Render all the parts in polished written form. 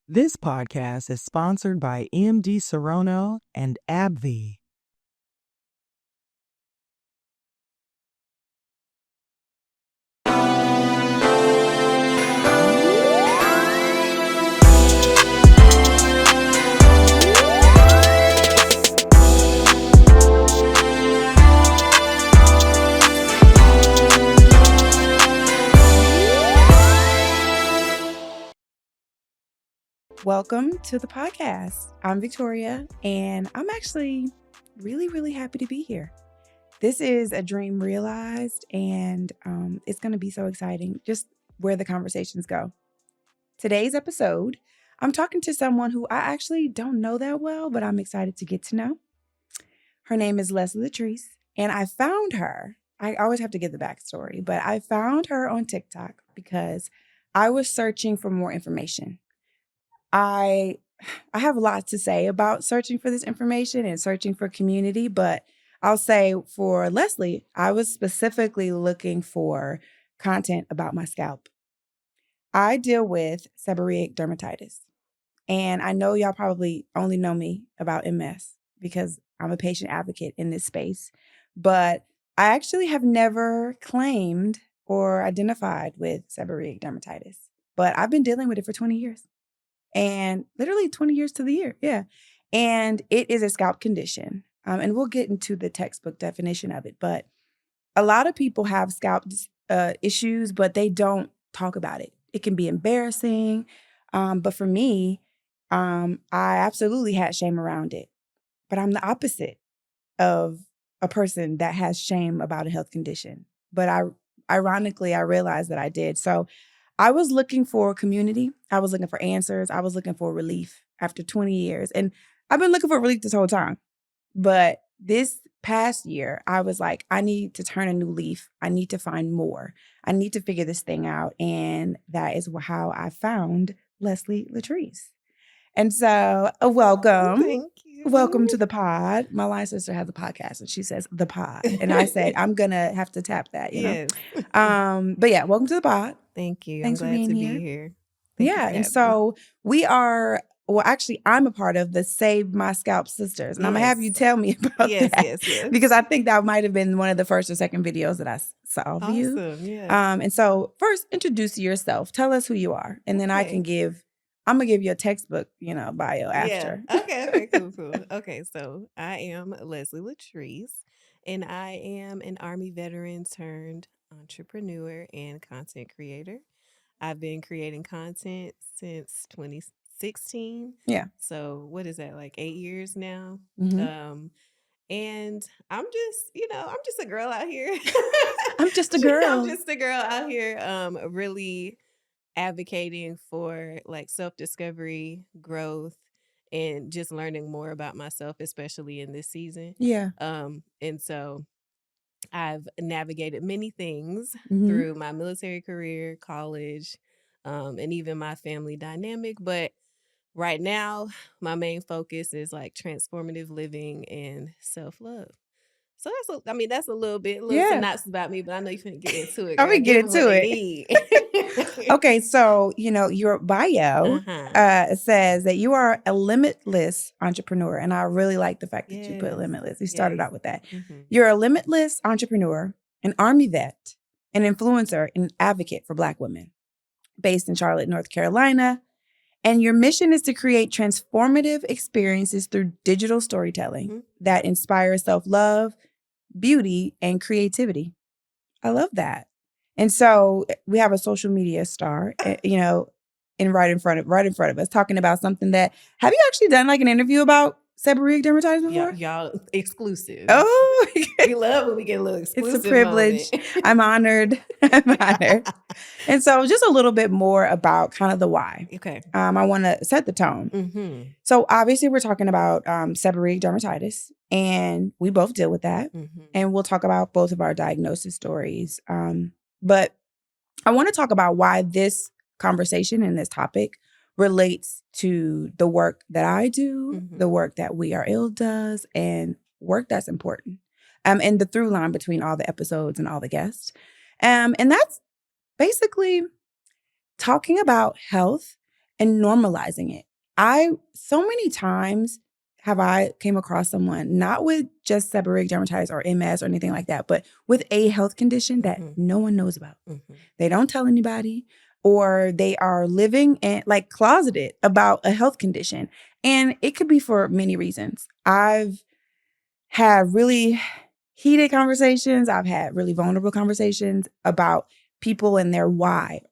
This podcast is sponsored by MD Serono and AbbVie. Welcome to the podcast. I'm Victoria, and I'm actually really happy to be here. This is a dream realized, and it's going to be so exciting just where the conversations go. Today's episode, I'm talking to someone who I actually don't know that well, but I'm excited to get to know. Her name is Leslie Latrice, and I found her. I always have to give the backstory, but I found her on TikTok because I was searching for more information. I have a lot to say about searching for this information and searching for community, but I'll say for Leslie, I was specifically looking for content about my scalp. I deal with sebborheic dermatitis, and I know y'all probably only know me about MS because I'm a patient advocate in this space, but I actually have never claimed or identified with sebborheic dermatitis, but I've been dealing with it for 20 years. And literally 20 years to the year. Yeah. And it is a scalp condition. And we'll get into the textbook definition of it. But a lot of people have scalp issues, but they don't talk about it. It can be embarrassing. But for me, I absolutely had shame around it. But I'm the opposite of a person that has shame about a health condition. But ironically, I realized that I did. So I was looking for community. I was looking for answers. I was looking for relief after 20 years. And I've been looking for relief this whole time. But this past year, I was like, I need to turn a new leaf. I need to find more. I need to figure this thing out. And that is how I found Leslie Latrice. And so, welcome. Thank you. Welcome to the pod. My line sister has a podcast and she says the pod. And I said, I'm going to have to tap that, you know? Yes. But yeah, welcome to the pod. Thank you. Thanks I'm for glad being to here. be here. Thank you for Yeah. And having so we are, well, actually, I'm a part of the Save My Scalp Sisters. And I'm going to have you Yes. tell me about Yes, that. yes. Because I think that might have been one of the first or second videos that I saw of you. Awesome. Yeah. And so first, introduce yourself. Tell us who you are. And then I'm going to give you a textbook, bio after. Yeah. Okay. Cool. Okay. So I am Leslie Latrice, and I am an Army veteran turned entrepreneur and content creator. I've been creating content since 2016. Yeah. So what is that, like 8 years now? Mhm. And I'm just a girl out here. I'm just a girl. I'm just a girl out here, really advocating for like self-discovery, growth, and just learning more about myself, especially in this season. Yeah. And so I've navigated many things Mhm. through my military career, college, and even my family dynamic. But right now, my main focus is like transformative living and self-love. So that's a little synopsis about me, but I know you're finna get into it. I'm Girl. gonna get Give 'em what into they it. need. Okay, so your bio says that you are a limitless entrepreneur, and I really like the fact that you put Yes. limitless. You started Yes. out with that. Mhm. You're a limitless entrepreneur, an Army vet, an influencer, and advocate for Black women, based in Charlotte, North Carolina. And your mission is to create transformative experiences through digital storytelling that inspire self-love, beauty, and creativity. I love that. And so we have a social media star, right in front of us, talking about something that. Have you actually done like an interview about sebborheic dermatitis before? Y'all exclusive. Oh, we love when we get a little exclusive. It's a privilege. Moment. I'm honored. And so just a little bit more about kind of the why. Okay. I want to set the tone. Mm-hmm. So obviously we're talking about sebborheic dermatitis, and we both deal with that. Mm-hmm. And we'll talk about both of our diagnosis stories. But I want to talk about why this conversation and this topic relates to the work that I do, the work that We Are Ill does, and work that's important. And the through line between all the episodes and all the guests. And that's basically talking about health and normalizing it. So many times have I came across someone, not with just seborrheic dermatitis or MS or anything like that, but with a health condition that no one knows about. They don't tell anybody, or they are living and like closeted about a health condition. And it could be for many reasons. I've had really heated conversations. I've had really vulnerable conversations about people and their why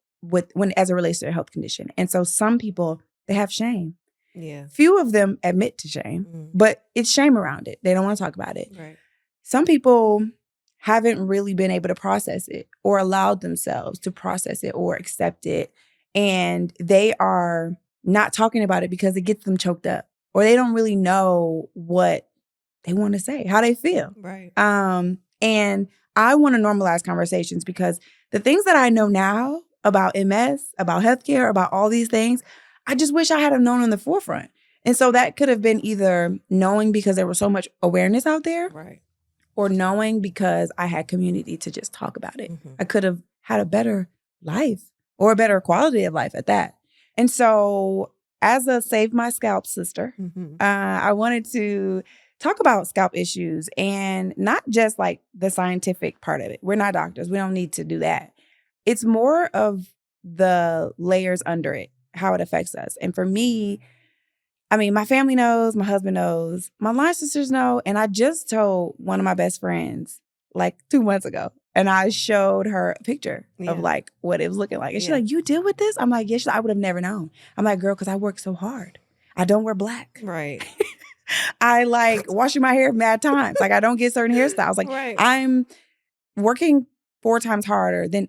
as it relates to their health condition. And so some people, they have shame. Yeah. Few of them admit to shame, but it's shame around it. They don't want to talk about it. Right. Some people haven't really been able to process it or allowed themselves to process it or accept it. And they are not talking about it because it gets them choked up, or they don't really know what they want to say, how they feel. Right. And I want to normalize conversations, because the things that I know now about MS, about healthcare, about all these things, I just wish I had known in the forefront. And so that could have been either knowing because there was so much awareness out there, right, or knowing because I had community to just talk about it. I could have had a better life, or a better quality of life at that. And so as a Save My Scalp sister, I wanted to talk about scalp issues, and not just like the scientific part of it. We're not doctors. We don't need to do that. It's more of the layers under it, how it affects us. And for me, I mean, my family knows, my husband knows, my line sisters know. And I just told one of my best friends like 2 months ago, and I showed her a picture of like what it was looking like. And she's like, "You deal with this?" I'm like, "Yes." I would have never known. I'm like, "Girl, because I work so hard. I don't wear black. Right. I like washing my hair mad times. Like I don't get certain hairstyles. Like I'm working 4 times harder than,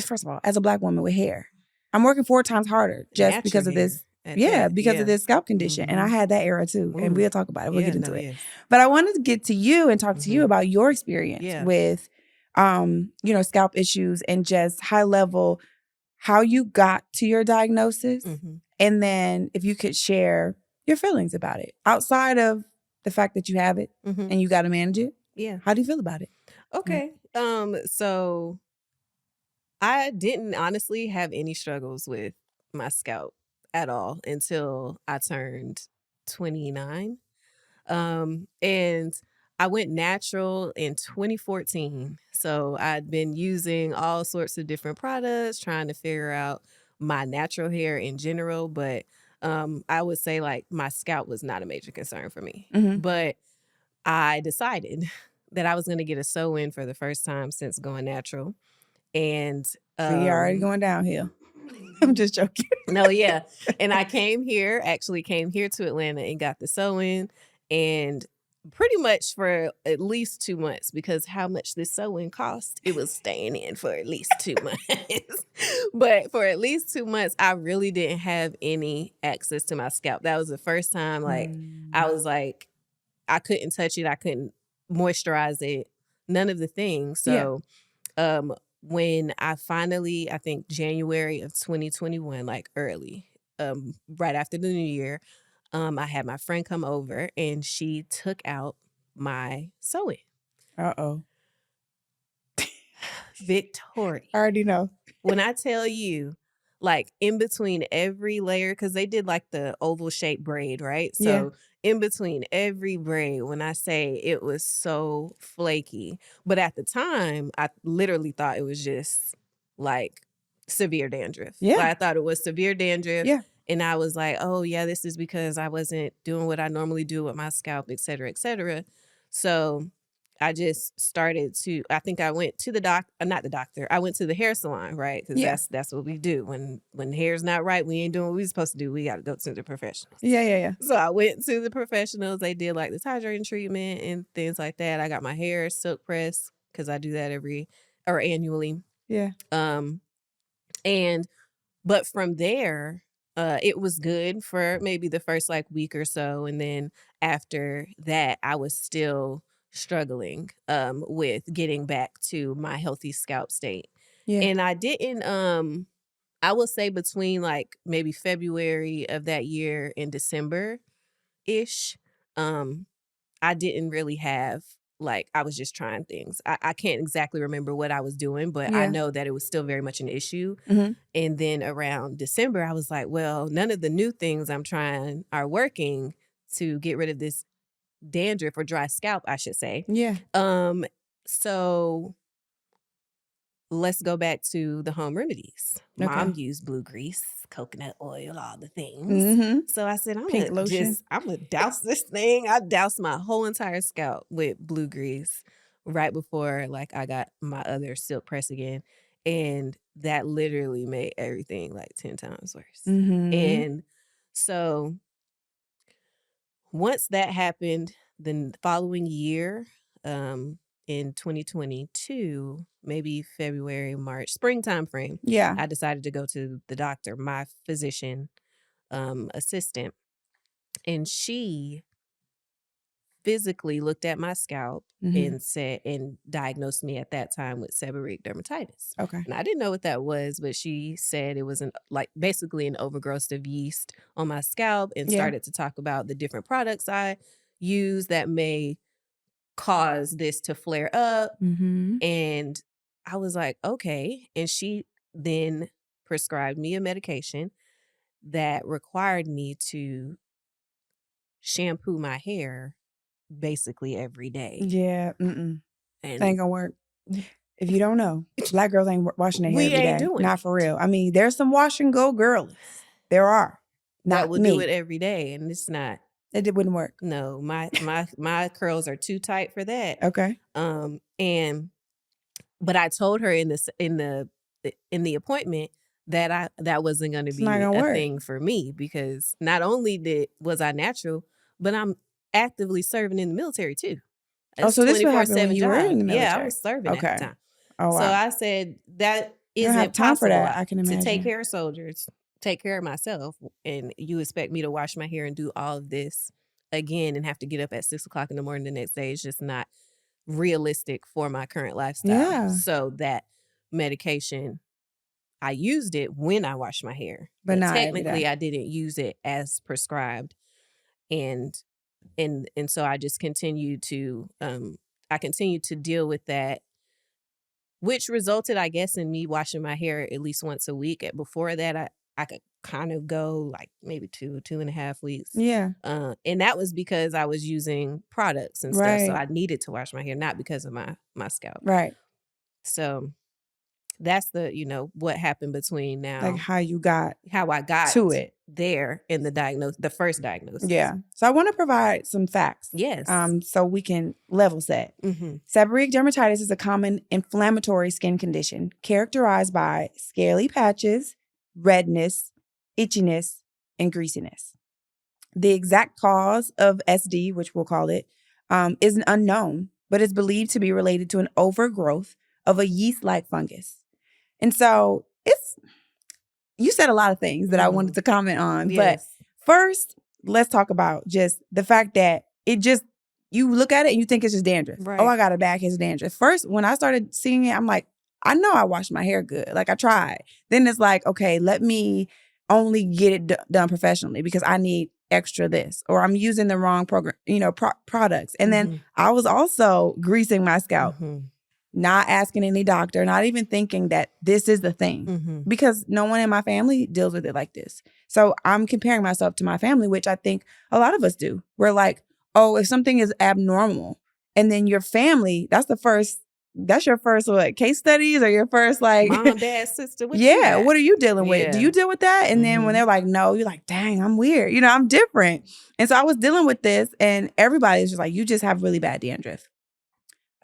first of all, as a Black woman with hair, I'm working 4 times harder just because of this. Because of this scalp condition. And I had that era too. And we'll talk about it. We'll get into it. But I wanted to get to you and talk to you about your experience with, scalp issues, and just high level, how you got to your diagnosis. And then if you could share your feelings about it outside of the fact that you have it and you got to manage it. Yeah. How do you feel about it? Okay. So I didn't honestly have any struggles with my scalp at all until I turned 29. And I went natural in 2014. So I'd been using all sorts of different products, trying to figure out my natural hair in general. But I would say like my scalp was not a major concern for me. But I decided that I was going to get a sew-in for the first time since going natural. And so you're already going downhill. I'm just joking. No, yeah. And I came here to Atlanta and got the sew-in, and pretty much for at least 2 months, because how much this sew-in cost, it was staying in for at least 2 months. But for at least 2 months, I really didn't have any access to my scalp. That was the first time, like, I was like, I couldn't touch it. I couldn't moisturize it. None of the things. So, when I finally, I think January of 2021, like early, right after the new year, I had my friend come over and she took out my sew-in. Uh-oh. Victoria. I already know. When I tell you, like in between every layer, because they did like the oval shaped braid, right? So in between every braid, when I say it was so flaky, but at the time, I literally thought it was just like severe dandruff. Like, I thought it was severe dandruff. And I was like, oh yeah, this is because I wasn't doing what I normally do with my scalp, et cetera, et cetera. So I just started to, I think I went to the not the doctor. I went to the hair salon, right? Because that's what we do. When hair's not right, we ain't doing what we're supposed to do. We got to go to the professionals. Yeah. So I went to the professionals. They did like this hydrating treatment and things like that. I got my hair silk pressed because I do that annually. Yeah. But from there, it was good for maybe the first like week or so. And then after that, I was still struggling with getting back to my healthy scalp state. And I didn't, I will say between like maybe February of that year and December-ish, I didn't really have like I was just trying things. I can't exactly remember what I was doing, but I know that it was still very much an issue. Mm-hmm. And then around December, I was like, well, none of the new things I'm trying are working to get rid of this dandruff or dry scalp, I should say. Yeah. So let's go back to the home remedies. Okay. Mom used blue grease, coconut oil, all the things. Mm-hmm. So I said, I'm Pink gonna lotion. douse this thing. I doused my whole entire scalp with blue grease right before like I got my other silk press again. And that literally made everything like 10 times worse. Mm-hmm. And so once that happened, the following year, in 2022, maybe February, March, springtime frame, Yeah. I decided to go to the doctor, my physician assistant, and she physically looked at my scalp and diagnosed me at that time with seborrheic dermatitis. Okay. And I didn't know what that was, but she said it was basically an overgrowth of yeast on my scalp, and started to talk about the different products I use that may cause this to flare up. Mm-hmm. And I was like, okay. And she then prescribed me a medication that required me to shampoo my hair basically every day. Yeah. Mm-mm. And That ain't gonna work. If you don't know, Black girls ain't washing their hair we every ain't day. doing Not it. for real. I mean, there's some wash and go girlies. There are. that Not would me. do it every day, and it's not. It wouldn't work. No, my curls are too tight for that. Okay. But I told her in the appointment that that wasn't going to be not gonna a work. thing for me, because not only was I natural, but I'm actively serving in the military too. Oh, so this would happen when 24/7 you were in the job. Yeah, I military. was serving at the time. Oh, wow. So I said that You don't isn't have time for possible that, I can to take imagine. care of soldiers, take care of myself, and you expect me to wash my hair and do all of this again and have to get up at 6 o'clock in the morning the next day. It's just not realistic for my current lifestyle. Yeah. So that medication, I used it when I washed my hair, But not every technically day. I didn't use it as prescribed. And so I just continued to deal with that, which resulted, I guess, in me washing my hair at least once a week. Before that, I could kind of go like maybe 2.5 weeks. Yeah. And that was because I was using products and stuff. So I needed to wash my hair, not because of my scalp. Right. So that's what happened between now. Like how I got to it there in the first diagnosis. Yeah. So I want to provide some facts. Yes. So we can level set. Mm-hmm. Seborrheic dermatitis is a common inflammatory skin condition characterized by scaly patches, redness, itchiness, and greasiness. The exact cause of SD, which we'll call it, is unknown, but is believed to be related to an overgrowth of a yeast-like fungus. And so you said a lot of things that I wanted to comment on. Yes. But first, let's talk about just the fact that you look at it and you think it's just dandruff. Right. Oh, I got a bad case of dandruff. First, when I started seeing it, I'm like, I know I washed my hair good. Like I tried. Then it's like, okay, let me only get it done professionally because I need extra this, or I'm using the wrong products. And then I was also greasing my scalp. Not asking any doctor, not even thinking that this is the thing, because no one in my family deals with it like this. So I'm comparing myself to my family, which I think a lot of us do. We're like, oh, if something is abnormal, and then your family, that's your first case studies, or your first like mom, dad, sister. What what are you dealing with? Yeah. Do you deal with that? And then when they're like, no, you're like, dang, I'm weird. I'm different. And so I was dealing with this, and everybody's just like, you just have really bad dandruff.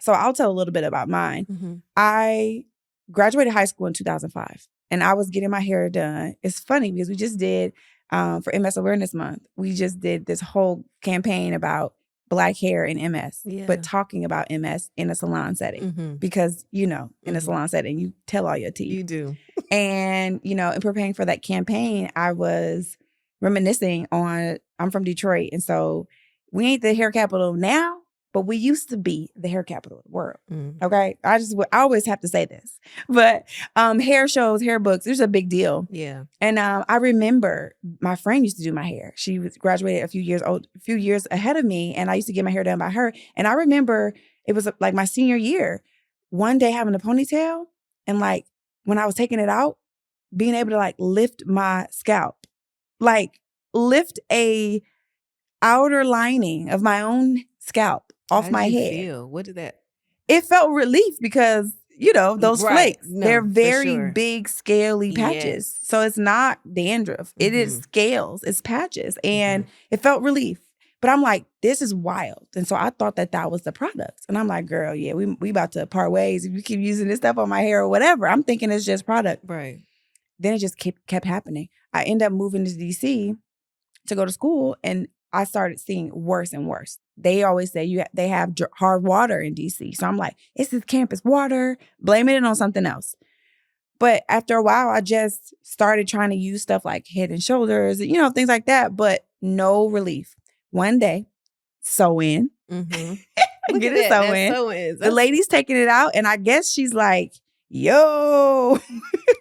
So I'll tell a little bit about mine. I graduated high school in 2005, and I was getting my hair done. It's funny because we just did, for MS Awareness Month, we just did this whole campaign about Black hair and MS, but talking about MS in a salon setting. Because, in a salon setting, you tell all your teeth. You do. And, in preparing for that campaign, I was reminiscing on, I'm from Detroit, and so we ain't the hair capital now, but we used to be the hair capital of the world. Okay. I always have to say this, but hair shows, hair books, there's a big deal. Yeah. And I remember my friend used to do my hair. She was graduated a few years ahead of me, and I used to get my hair done by her. And I remember it was like my senior year. One day having a ponytail and like when I was taking it out, being able to like lift my scalp, like lift a outer lining of my own scalp off my head. Feel? What did that? It felt relief because, you know, those flakes, they're very big, scaly patches. Yes. So it's not dandruff. It is scales. It's patches. And it felt relief. But I'm like, this is wild. And so I thought that was the product. And I'm like, girl, yeah, we about to part ways. If you keep using this stuff on my hair or whatever, I'm thinking it's just product. Right. Then it just kept happening. I ended up moving to DC to go to school, and I started seeing worse and worse. They always say they have hard water in DC. So I'm like, it's this campus water, blaming it on something else. But after a while, I just started trying to use stuff like Head and Shoulders, you know, things like that, but no relief. One day, sew in. Get it sew in. The lady's taking it out, and I guess she's like, yo,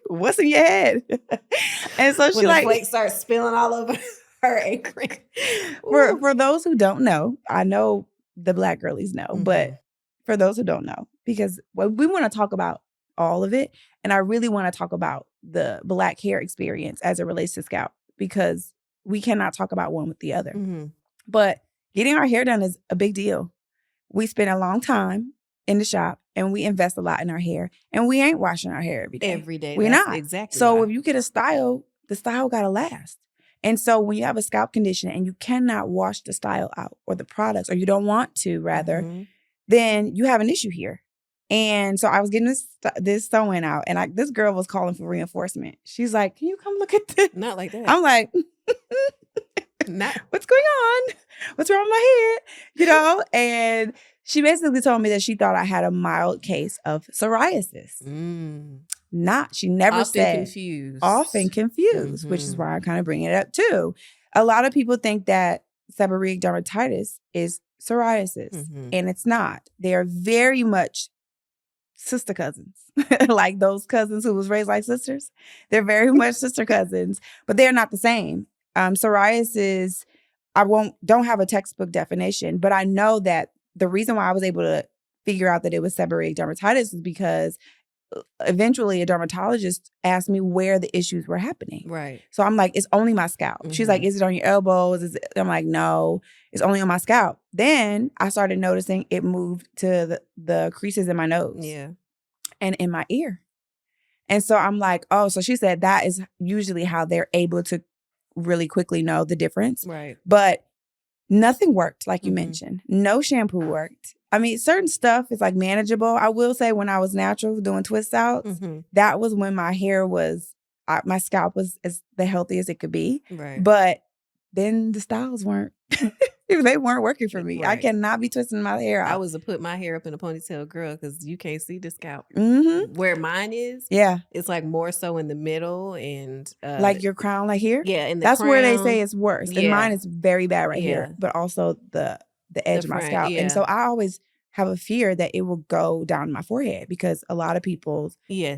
what's in your head? And so she like, the flakes start spilling all over her apron. For those who don't know, I know the Black girlies know, but for those who don't know, because we want to talk about all of it, and I really want to talk about the Black hair experience as it relates to scalp, because we cannot talk about one with the other. But getting our hair done is a big deal. We spend a long time in the shop, and we invest a lot in our hair, and we ain't washing our hair every day. Every day. We're not. Exactly. So if you get a style, the style got to last. And so when you have a scalp condition and you cannot wash the style out or the products, or you don't want to rather, then you have an issue here. And so I was getting this sewing out, and this girl was calling for reinforcement. She's like, can you come look at this? Not like that. I'm like, what's going on? What's wrong with my head? You know? And she basically told me that she thought I had a mild case of psoriasis. She never said. Often confused, which is why I kind of bring it up too. A lot of people think that seborrheic dermatitis is psoriasis, and it's not. They are very much sister cousins, like those cousins who was raised like sisters. They're very much sister cousins, but they're not the same. Psoriasis, don't have a textbook definition, but I know that the reason why I was able to figure out that it was seborrheic dermatitis is because eventually a dermatologist asked me where the issues were happening. Right. So I'm like, it's only my scalp. She's like, is it on your elbows? I'm like, no, it's only on my scalp. Then I started noticing it moved to the creases in my nose. Yeah. And in my ear. And so I'm like, oh, so she said that is usually how they're able to really quickly know the difference. Right. But nothing worked, like you mentioned. No shampoo worked. I mean, certain stuff is like manageable. I will say when I was natural doing twist outs, that was when my hair was, my scalp was as the healthiest it could be. Right. But then the styles weren't, they weren't working for me. Right. I cannot be twisting my hair out. I was to put my hair up in a ponytail, girl, because you can't see the scalp. Where mine is, it's like more so in the middle and like your crown, like here. Yeah, in the that's crown. Where they say it's worse, Yeah. and mine is very bad right here. But also the edge of my scalp, and so I always have a fear that it will go down my forehead because a lot of people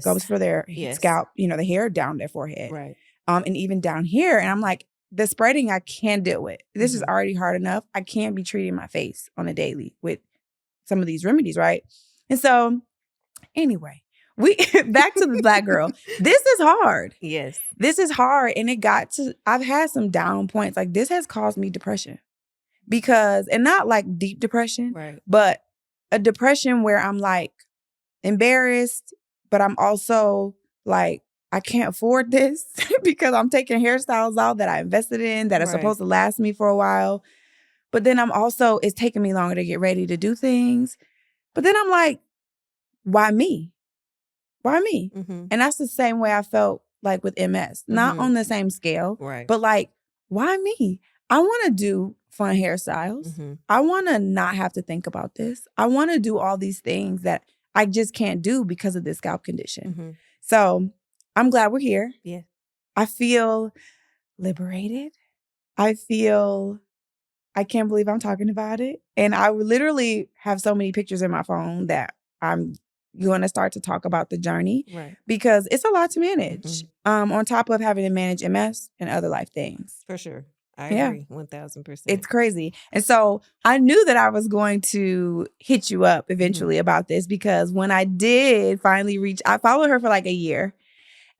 goes for their scalp, you know, the hair down their forehead, right? And even down here, and I'm like, the spreading I can't deal with. This is already hard enough. I can't be treating my face on a daily with some of these remedies, right? And so, anyway, we back to the Black girl. This is hard. Yes, this is hard, and it got to. I've had some down points. Like this has caused me depression because, and not like deep depression, right? But a depression where I'm like embarrassed, but I'm also like, I can't afford this because I'm taking hairstyles out that I invested in that are supposed to last me for a while. But then it's taking me longer to get ready to do things. But then I'm like, why me? Why me? And that's the same way I felt like with MS. Not on the same scale, but like, why me? I want to do fun hairstyles. I want to not have to think about this. I want to do all these things that I just can't do because of this scalp condition. So I'm glad we're here. Yeah. I feel liberated. I can't believe I'm talking about it. And I literally have so many pictures in my phone that I'm going to start to talk about the journey. Right. Because it's a lot to manage. On top of having to manage MS and other life things. For sure. I Yeah. agree 1000%. It's crazy. And so I knew that I was going to hit you up eventually about this, because when I did finally I followed her for like a year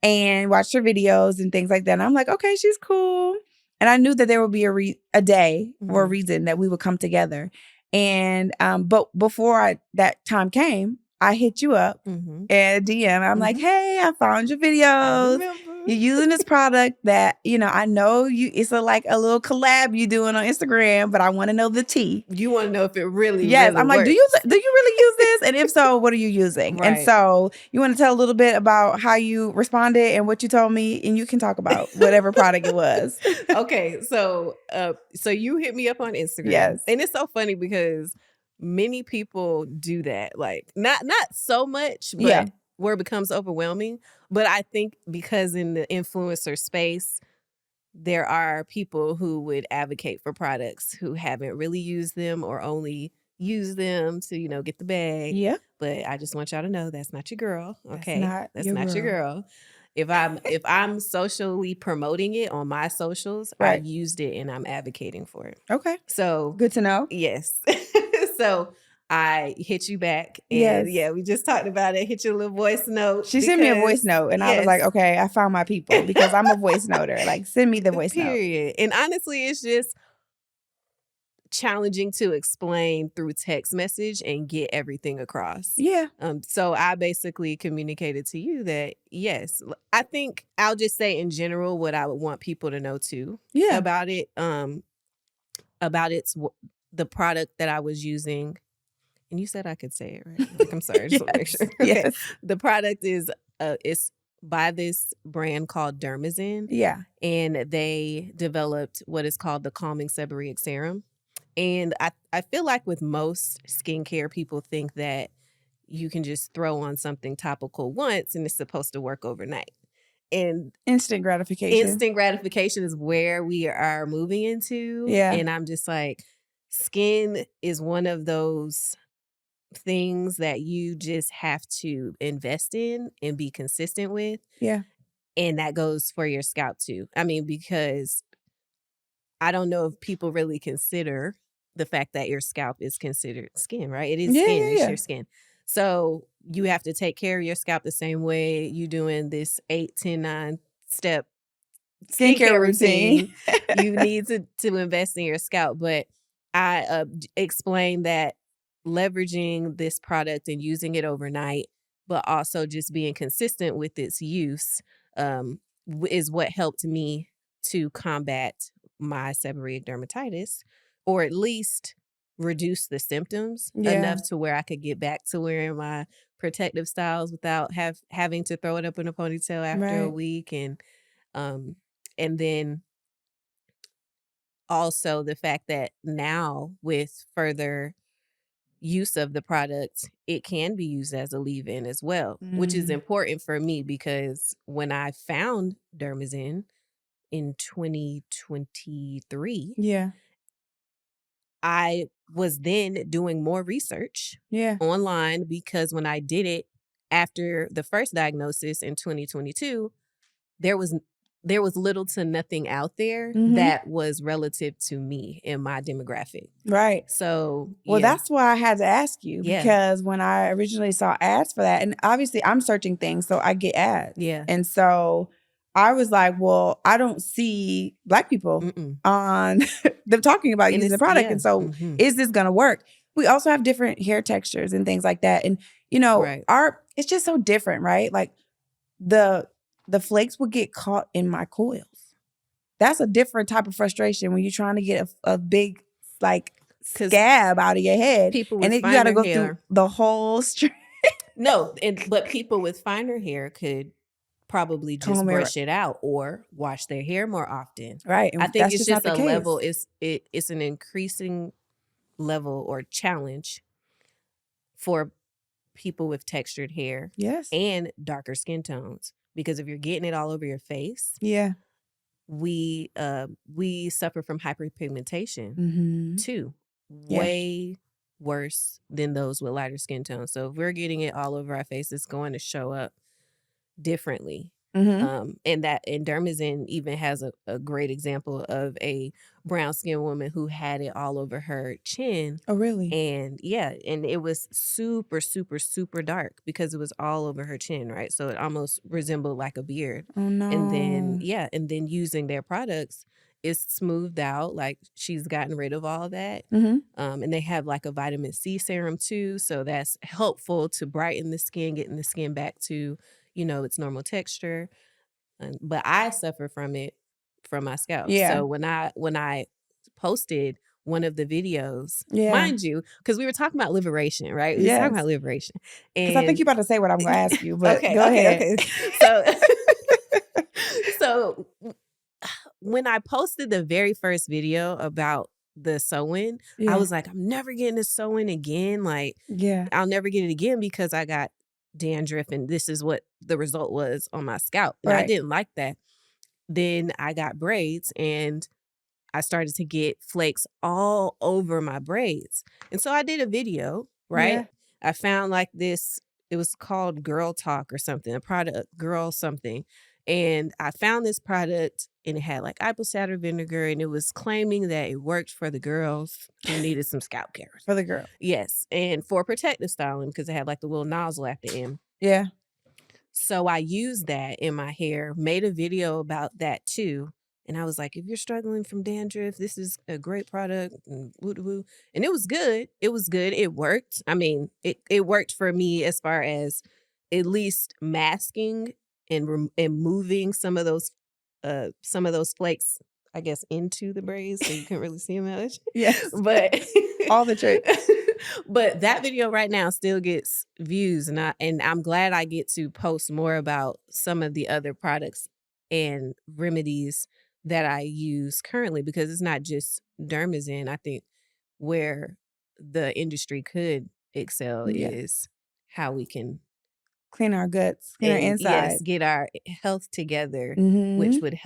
and watched her videos and things like that. And I'm like, okay, she's cool. And I knew that there would be a day or a reason that we would come together. And but before that time came, I hit you up and DM. I'm like, hey, I found your videos. You're using this product that, I know it's like a little collab you doing on Instagram, but I want to know the tea. You want to know if it really, yes, really I'm like, works. do you really use this? And if so, what are you using? Right. And so you want to tell a little bit about how you responded and what you told me, and you can talk about whatever product it was. Okay, so you hit me up on Instagram. Yes. And it's so funny because many people do that. Like not so much, but where it becomes overwhelming. But I think because in the influencer space, there are people who would advocate for products who haven't really used them or only use them to, get the bag. Yeah. But I just want y'all to know that's not your girl. Okay. That's not your girl. If I'm socially promoting it on my socials, Right. I've used it and I'm advocating for it. Okay. So good to know. Yes. So I hit you back. And we just talked about it. Hit you a little voice note. She sent me a voice note and I was like, okay, I found my people, because I'm a voice noter. Like, send me the voice note. Period. And honestly, it's just challenging to explain through text message and get everything across. Yeah. So I basically communicated to you that, yes, I think I'll just say in general what I would want people to know too about it. About the product that I was using. And you said I could say it, right? Like, I'm sorry, just want to make sure. Okay. Yes. The product is it's by this brand called Dermazine. Yeah. And they developed what is called the Calming Sebborheic Serum. And I feel like with most skincare, people think that you can just throw on something topical once and it's supposed to work overnight. And instant gratification is where we are moving into. Yeah. And I'm just like, skin is one of those things that you just have to invest in and be consistent with. Yeah. And that goes for your scalp too. I mean, because I don't know if people really consider the fact that your scalp is considered skin, right? It is skin. It's your skin. So you have to take care of your scalp the same way you doing this 8, 10, 9 step skincare routine. You need to invest in your scalp. But I explained that leveraging this product and using it overnight, but also just being consistent with its use is what helped me to combat my seborrheic dermatitis, or at least reduce the symptoms enough to where I could get back to wearing my protective styles without having to throw it up in a ponytail after a week. And then also the fact that now with further use of the product, it can be used as a leave-in as well, which is important for me because when I found Dermazine in 2023, I was then doing more research online, because when I did it after the first diagnosis in 2022, there was little to nothing out there that was relative to me in my demographic. Right. So, well, that's why I had to ask you, because when I originally saw ads for that, and obviously I'm searching things, so I get ads. Yeah. And so I was like, well, I don't see Black people on them talking about using the product. And so is this going to work? We also have different hair textures and things like that. And, it's just so different, right? Like the flakes would get caught in my coils. That's a different type of frustration when you're trying to get a big, like, scab out of your head. People with and you finer got to go hair through the whole string. But people with finer hair could probably just brush it out or wash their hair more often. Right. I think it's just a level. It's an increasing level or challenge for people with textured hair. Yes. And darker skin tones, because if you're getting it all over your face, we suffer from hyperpigmentation too. Way worse than those with lighter skin tones. So if we're getting it all over our face, it's going to show up differently. And Dermazine even has a great example of a brown skinned woman who had it all over her chin. Oh, really? And and it was super, super, super dark because it was all over her chin, right? So it almost resembled like a beard. Oh, no. And then using their products, it's smoothed out. Like she's gotten rid of all that. And they have like a vitamin C serum too. So that's helpful to brighten the skin, getting the skin back to, its normal texture. But I suffer from it from my scalp. Yeah. So when I posted one of the videos, Yeah. mind you, because we were talking about liberation, right? We were talking about liberation. Because I think you're about to say what I'm going to ask you, but okay, go ahead. Okay. So when I posted the very first video about the sewing, I was like, I'm never getting this sewing again. Like, I'll never get it again because I got dandruff and this is what the result was on my scalp. And I didn't like that. Then I got braids and I started to get flakes all over my braids. And so I did a video, right? Yeah. I found like this, it was called Girl Talk or something, a product, Girl something. And I found this product and it had like apple cider vinegar and it was claiming that it worked for the girls who needed some scalp care. For the girl. Yes. And for protective styling because it had like the little nozzle at the end. Yeah. So I used that in my hair, made a video about that too. And I was like, if you're struggling from dandruff, this is a great product. And woo-woo. And it was good. It was good. It worked. I mean, it worked for me as far as at least masking and moving some of those flakes, I guess, into the braids so you couldn't really see them much. Yes. But all the tricks. But that video right now still gets views, and I'm glad I get to post more about some of the other products and remedies that I use currently because it's not just Dermazine. I think where the industry could excel is how we can clean our guts, clean our inside. Yes, get our health together, which would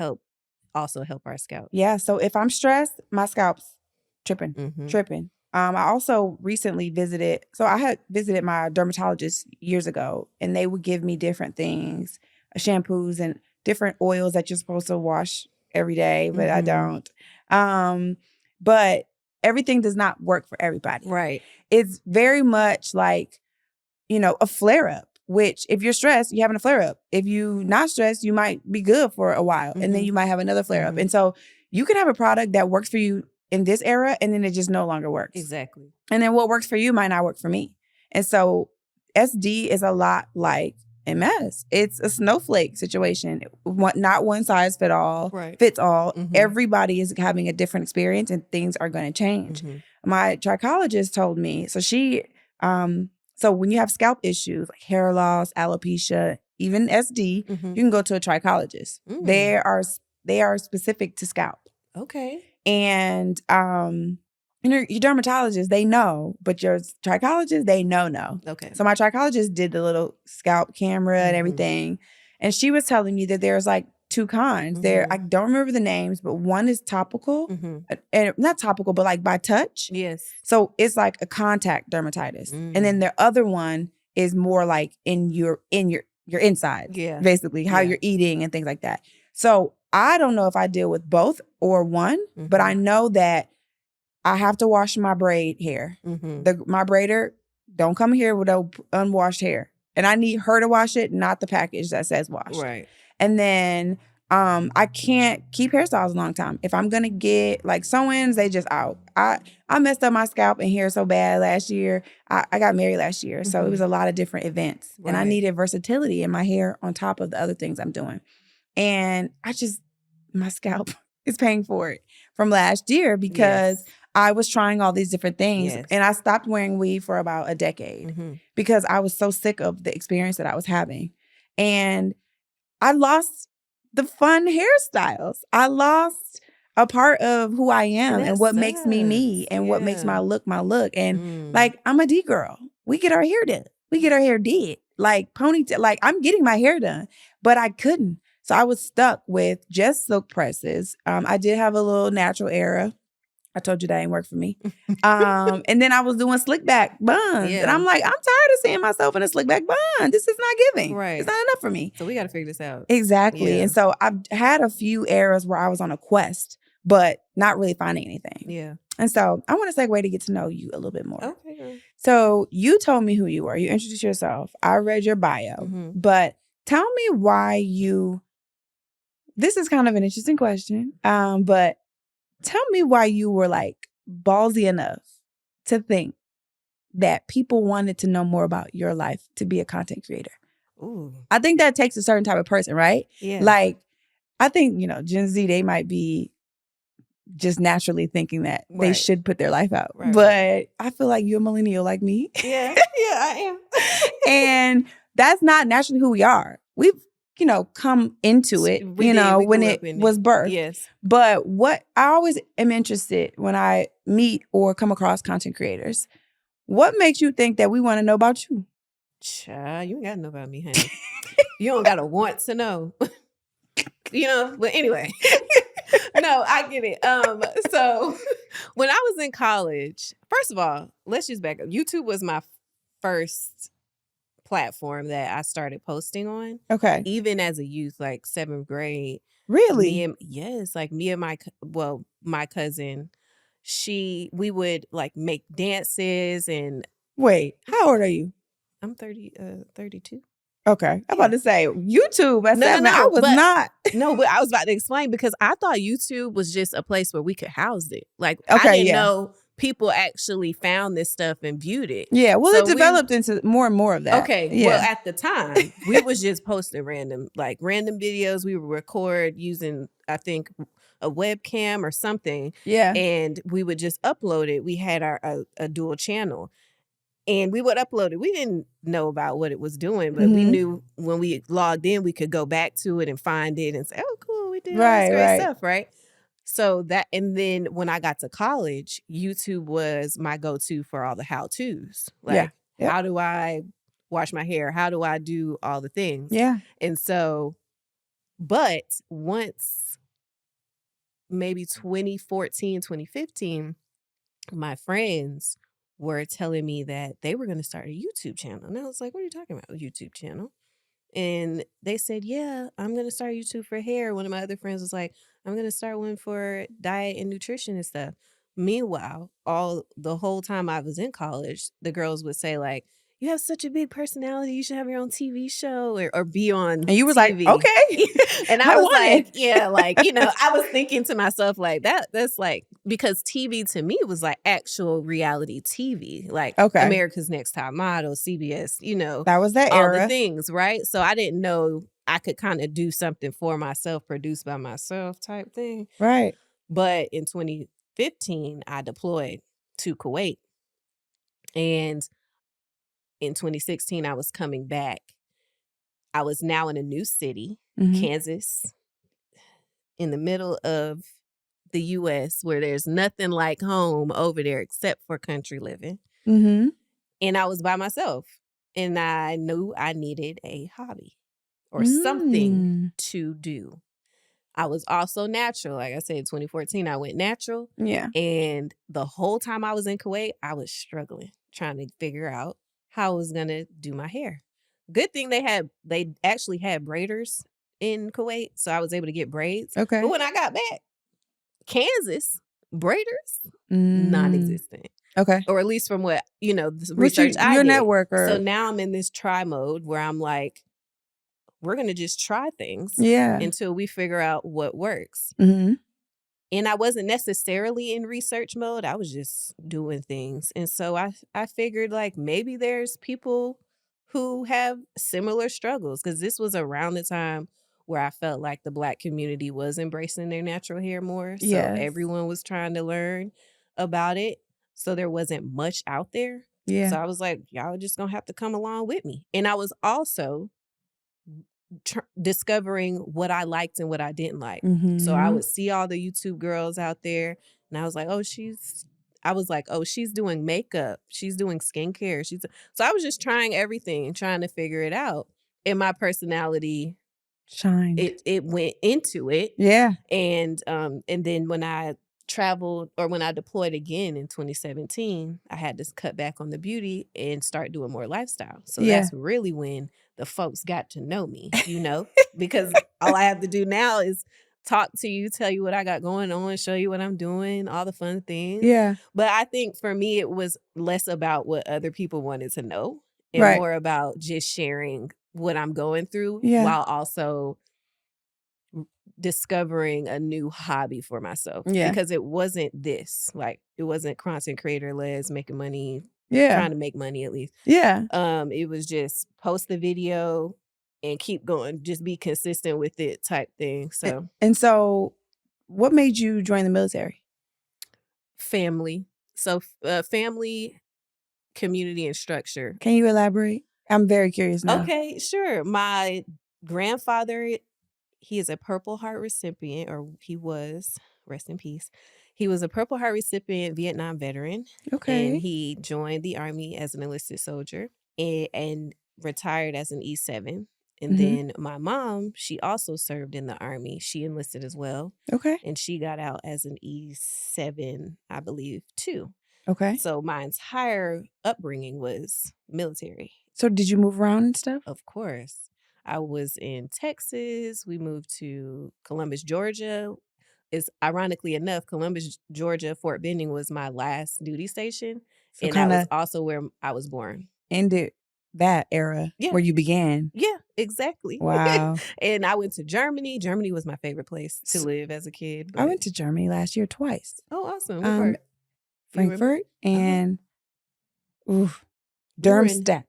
also help our scalp. Yeah. So if I'm stressed, my scalp's tripping. I also recently visited. So I had visited my dermatologist years ago, and they would give me different things, shampoos and different oils that you're supposed to wash every day, but I don't. But everything does not work for everybody. Right. It's very much like, a flare-up. Which, if you're stressed, you're having a flare-up. If you're not stressed, you might be good for a while, and then you might have another flare-up. And so you can have a product that works for you in this era, and then it just no longer works. Exactly. And then what works for you might not work for me. And so SD is a lot like MS. It's a snowflake situation. Not one size fits all. Everybody is having a different experience, and things are going to change. My trichologist told me, so she... So when you have scalp issues like hair loss, alopecia, even SD, you can go to a trichologist. They are specific to scalp. Okay. And your dermatologist, they know, but your trichologist, they know. Okay. So my trichologist did the little scalp camera and everything. And she was telling me that there's like two kinds. I don't remember the names, but one is topical, and not topical, but like by touch. Yes. So it's like a contact dermatitis, and then the other one is more like in your inside, basically how you're eating and things like that. So I don't know if I deal with both or one, but I know that I have to wash my braid hair. My braider don't come here with unwashed hair, and I need her to wash it, not the package that says wash. Right. And then I can't keep hairstyles a long time. If I'm going to get like sew-ins, they just out. I messed up my scalp and hair so bad last year. I got married last year. So it was a lot of different events. And I needed versatility in my hair on top of the other things I'm doing. And my scalp is paying for it from last year because I was trying all these different things. And I stopped wearing weave for about a decade because I was so sick of the experience that I was having. And I lost the fun hairstyles. I lost a part of who I am and what makes me me and what makes my look my look. And like, I'm a D girl. We get our hair done. We get our hair did. Like ponytail, like I'm getting my hair done, but I couldn't. So I was stuck with just silk presses. I did have a little natural era I told you that ain't work for me. And then I was doing slick back buns. Yeah. And I'm like, I'm tired of seeing myself in a slick back bun. This is not giving. Right. It's not enough for me. So we got to figure this out. Exactly. Yeah. And so I've had a few eras where I was on a quest, but not really finding anything. Yeah. And so I want to segue to get to know you a little bit more. Okay. Girl. So you told me who you were. You introduced yourself. I read your bio. Mm-hmm. But tell me why you... This is kind of an interesting question. But tell me why you were like ballsy enough to think that people wanted to know more about your life to be a content creator. Ooh. I think that takes a certain type of person, right? Yeah. Like, I think, Gen Z, they might be just naturally thinking that they Right. should put their life out. Right. But I feel like you're a millennial like me. Yeah. Yeah, I am. And that's not naturally who we are. We've, come into it, We did. We when grew it up in was birthed. Yes. But what I always am interested when I meet or come across content creators, what makes you think that we want to know about you? Child, you ain't got to know about me, honey. You don't got to want to know. But anyway. No, I get it. So when I was in college, first of all, let's just back up. YouTube was my first platform that I started posting on. Okay. Even as a youth, like 7th grade. Really? Me and my cousin, we would like make dances and... Wait, how old are you? I'm 32. Okay. I'm about to say, YouTube at 7, I was not. No, but I was about to explain because I thought YouTube was just a place where we could house it. Like, Okay, I didn't yeah. know people actually found this stuff and viewed it. Yeah, well, So it developed into more and more of that. Okay, Yeah. well, at the time, we was just posting random videos. We would record using, I think, a webcam or something. Yeah. And we would just upload it. We had a dual channel. And we would upload it. We didn't know about what it was doing, but we knew when we logged in, we could go back to it and find it and say, oh, cool, we did all this great stuff, right? So and then when I got to college, YouTube was my go-to for all the how-tos. Like, how do I wash my hair? How do I do all the things? Yeah. And so, but once maybe 2014, 2015, my friends were telling me that they were going to start a YouTube channel. And I was like, what are you talking about, a YouTube channel? And they said, yeah, I'm going to start YouTube for hair. One of my other friends was like, I'm going to start one for diet and nutrition and stuff. Meanwhile, the whole time I was in college, the girls would say like, you have such a big personality. You should have your own TV show or be on And you was TV. like, okay. And I was like, yeah, like, I was thinking to myself like that's like, because TV to me was like actual reality TV, like America's Next Top Model, CBS, that was that all era. the things, right? So I didn't know I could kind of do something for myself, produced by myself type thing. Right. But in 2015, I deployed to Kuwait. And in 2016, I was coming back. I was now in a new city, Kansas, in the middle of the U.S., where there's nothing like home over there except for country living. Mm-hmm. And I was by myself. And I knew I needed a hobby or something to do. I was also natural. Like I said, in 2014, I went natural. Yeah. And the whole time I was in Kuwait, I was struggling, trying to figure out how I was going to do my hair. Good thing they actually had braiders in Kuwait, so I was able to get braids. Okay. But when I got back, Kansas, braiders, non-existent. Okay. Or at least from what, the research I did. Your network. So now I'm in this try mode where I'm like, we're going to just try things until we figure out what works. Mm-hmm. And I wasn't necessarily in research mode. I was just doing things. And so I figured like maybe there's people who have similar struggles, because this was around the time where I felt like the Black community was embracing their natural hair more. So everyone was trying to learn about it. So there wasn't much out there. Yeah. So I was like, y'all are just going to have to come along with me. And I was also discovering what I liked and what I didn't like. So I would see all the YouTube girls out there and I was like, oh, she's doing makeup. She's doing skincare. So I was just trying everything, trying to figure it out. And my personality shined. It went into it. Yeah. And then when I traveled, or when I deployed again in 2017, I had to cut back on the beauty and start doing more lifestyle. So Yeah. that's really when the folks got to know me, because all I have to do now is talk to you, tell you what I got going on, show you what I'm doing, all the fun things. Yeah. But I think for me, it was less about what other people wanted to know and Right. more about just sharing what I'm going through Yeah. while also discovering a new hobby for myself. Yeah. Because it wasn't this. Like, it wasn't content creator Les making money, Yeah. trying to make money at least. Yeah. It was just post the video and keep going, just be consistent with it type thing. So And so what made you join the military? family. So family, community, and structure. Can you elaborate? I'm very curious now. Okay, sure. My grandfather, he is a Purple Heart recipient, or he was, rest in peace. He was a Purple Heart recipient, Vietnam veteran. Okay. And he joined the Army as an enlisted soldier and retired as an E7. And then my mom, she also served in the Army. She enlisted as well. Okay. And she got out as an E7, I believe, too. Okay. So my entire upbringing was military. So did you move around and stuff? Of course. I was in Texas. We moved to Columbus, Georgia. It's ironically enough, Columbus, Georgia, Fort Benning was my last duty station. So and that was also where I was born. Ended that era where you began. Yeah, exactly. Wow. And I went to Germany. Germany was my favorite place to live as a kid. I went to Germany last year twice. Oh, awesome. What part? Frankfurt and Darmstadt.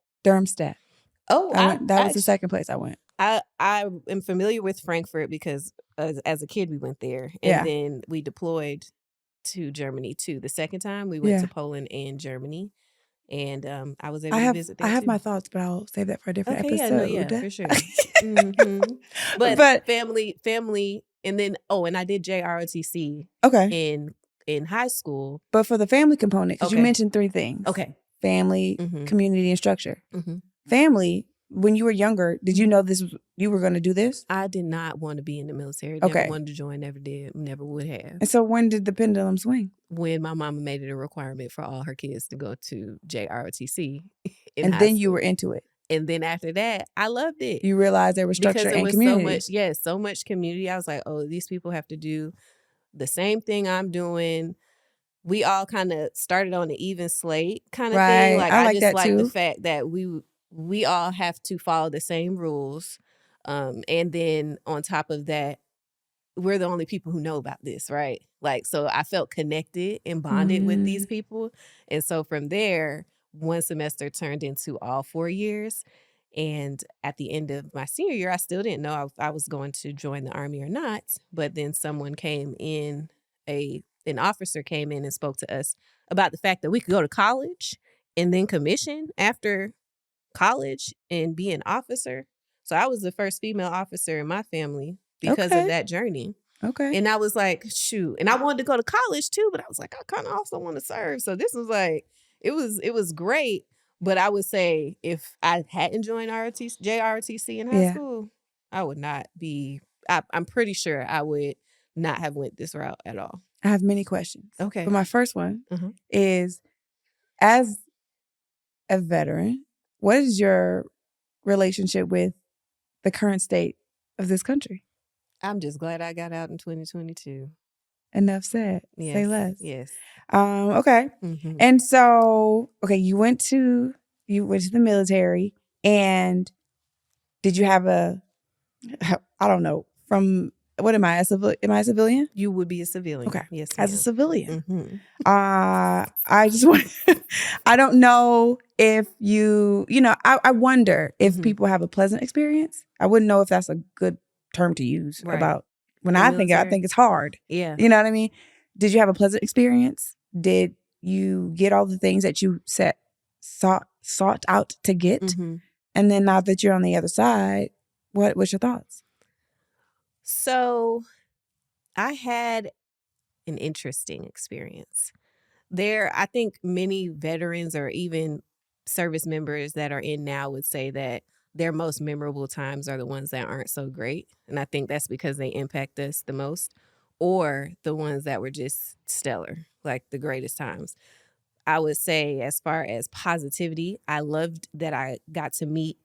Oh, that was the second place I went. I am familiar with Frankfurt because as a kid we went there, and then we deployed to Germany too. The second time we went to Poland and Germany, and I was able to visit there. I have too. my thoughts, but I'll save that for a different episode. For sure. Mm-hmm. But family, and then and I did JROTC. In high school. But for the family component, because you mentioned three things. Okay. Family, community, and structure. Family, when you were younger, did you know you were going to do this? I did not want to be in the military. Never wanted to join, never did, never would have. And so when did the pendulum swing? When my mama made it a requirement for all her kids to go to JROTC. And then you were into it. And then after that, I loved it. You realized there was structure and community. So much community. I was like, oh, these people have to do the same thing I'm doing. We all kind of started on an even slate kind of thing. Like I just like the fact that we all have to follow the same rules. And then on top of that, we're the only people who know about this, right? Like, so I felt connected and bonded with these people. And so from there, one semester turned into all 4 years. And at the end of my senior year, I still didn't know if I was going to join the Army or not. But then someone came in, an officer came in and spoke to us about the fact that we could go to college and then commission after college and be an officer. So I was the first female officer in my family because of that journey. Okay. And I was like, shoot. And I wanted to go to college too, but I was like, I kind of also want to serve. So this was like, it was great. But I would say if I hadn't joined JROTC in high school, I would not be, I'm pretty sure I would not have went this route at all. I have many questions. Okay. But my first one is, as a veteran, what is your relationship with the current state of this country? I'm just glad I got out in 2022. Enough said. Yes. Say less. Yes. Okay. And so, you went to the military, and did you have I don't know, what am I? Am I a civilian? You would be a civilian. Okay. Yes. As a civilian. I just want, I don't know if I wonder if people have a pleasant experience. I wouldn't know if that's a good term to use about when I think it's hard. Yeah. You know what I mean? Did you have a pleasant experience? Did you get all the things that you sought out to get? And then now that you're on the other side, what's your thoughts? So I had an interesting experience. I think many veterans or even service members that are in now would say that their most memorable times are the ones that aren't so great. And I think that's because they impact us the most. or the ones that were just stellar, like the greatest times. I would say as far as positivity, I loved that I got to meet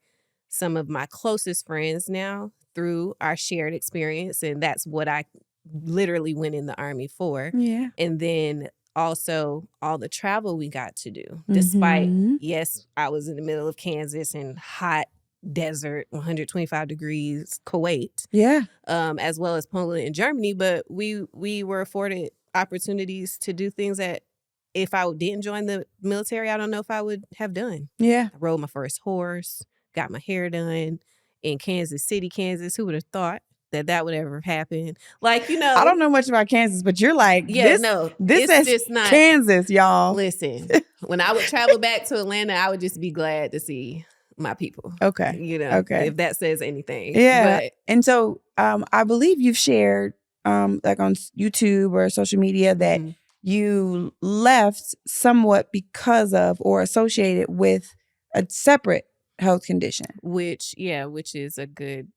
some of my closest friends now through our shared experience. And that's what I literally went in the Army for. Yeah. And then also all the travel we got to do, despite, yes, I was in the middle of Kansas and hot desert, 125 degrees, Kuwait, Yeah. as well as Poland and Germany. But we were afforded opportunities to do things that if I didn't join the military, I don't know if I would have done. Yeah. I rode my first horse, got my hair done in Kansas City, Kansas. Who would have thought that would ever happen? Like, you know. I don't know much about Kansas, but you're like, Yeah, this it's is just not Kansas, y'all. Listen, when I would travel back to Atlanta, I would just be glad to see my people. Okay. You know, Okay. if that says anything. Yeah. But, and so I believe you've shared like on YouTube or social media that you left somewhat because of or associated with a separate health condition. Which is a good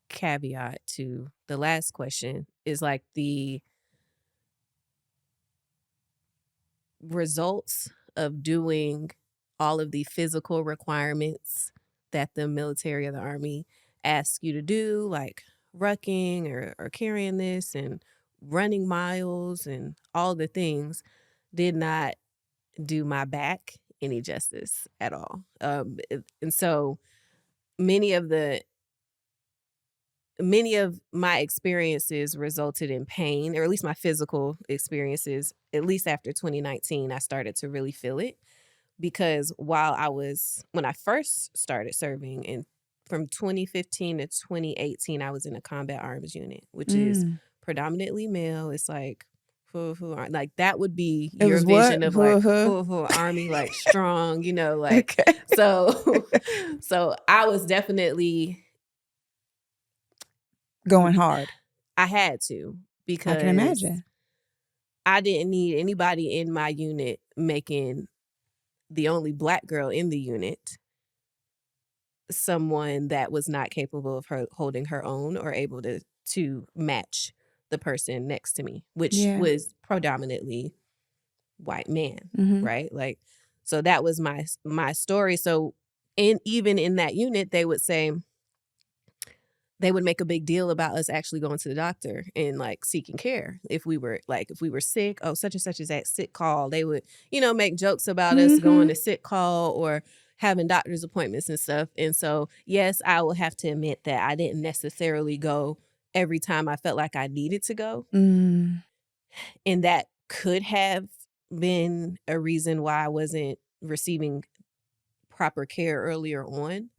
caveat to the last question is like the results of doing all of the physical requirements that the military or the Army asks you to do, like rucking or carrying this and running miles and all the things, did not do my back any justice at all. And so many of my experiences resulted in pain, or at least my physical experiences. At least after 2019, I started to really feel it, because when I first started serving, and from 2015 to 2018, I was in a combat arms unit, which is predominantly male. It's like, like that would be your vision of like Army, like strong, you know, like, okay. So I was definitely going hard. I had to, because I can imagine. I didn't need anybody in my unit making the only Black girl in the unit someone that was not capable of her holding her own or able to match the person next to me, which was predominantly white man, right? Like, so that was my story. So even in that unit, they would make a big deal about us actually going to the doctor and like seeking care. If we were sick, oh, such and such is at sick call, they would, make jokes about us going to sick call or having doctor's appointments and stuff. And so, yes, I will have to admit that I didn't necessarily go every time I felt like I needed to go. And that could have been a reason why I wasn't receiving proper care earlier on.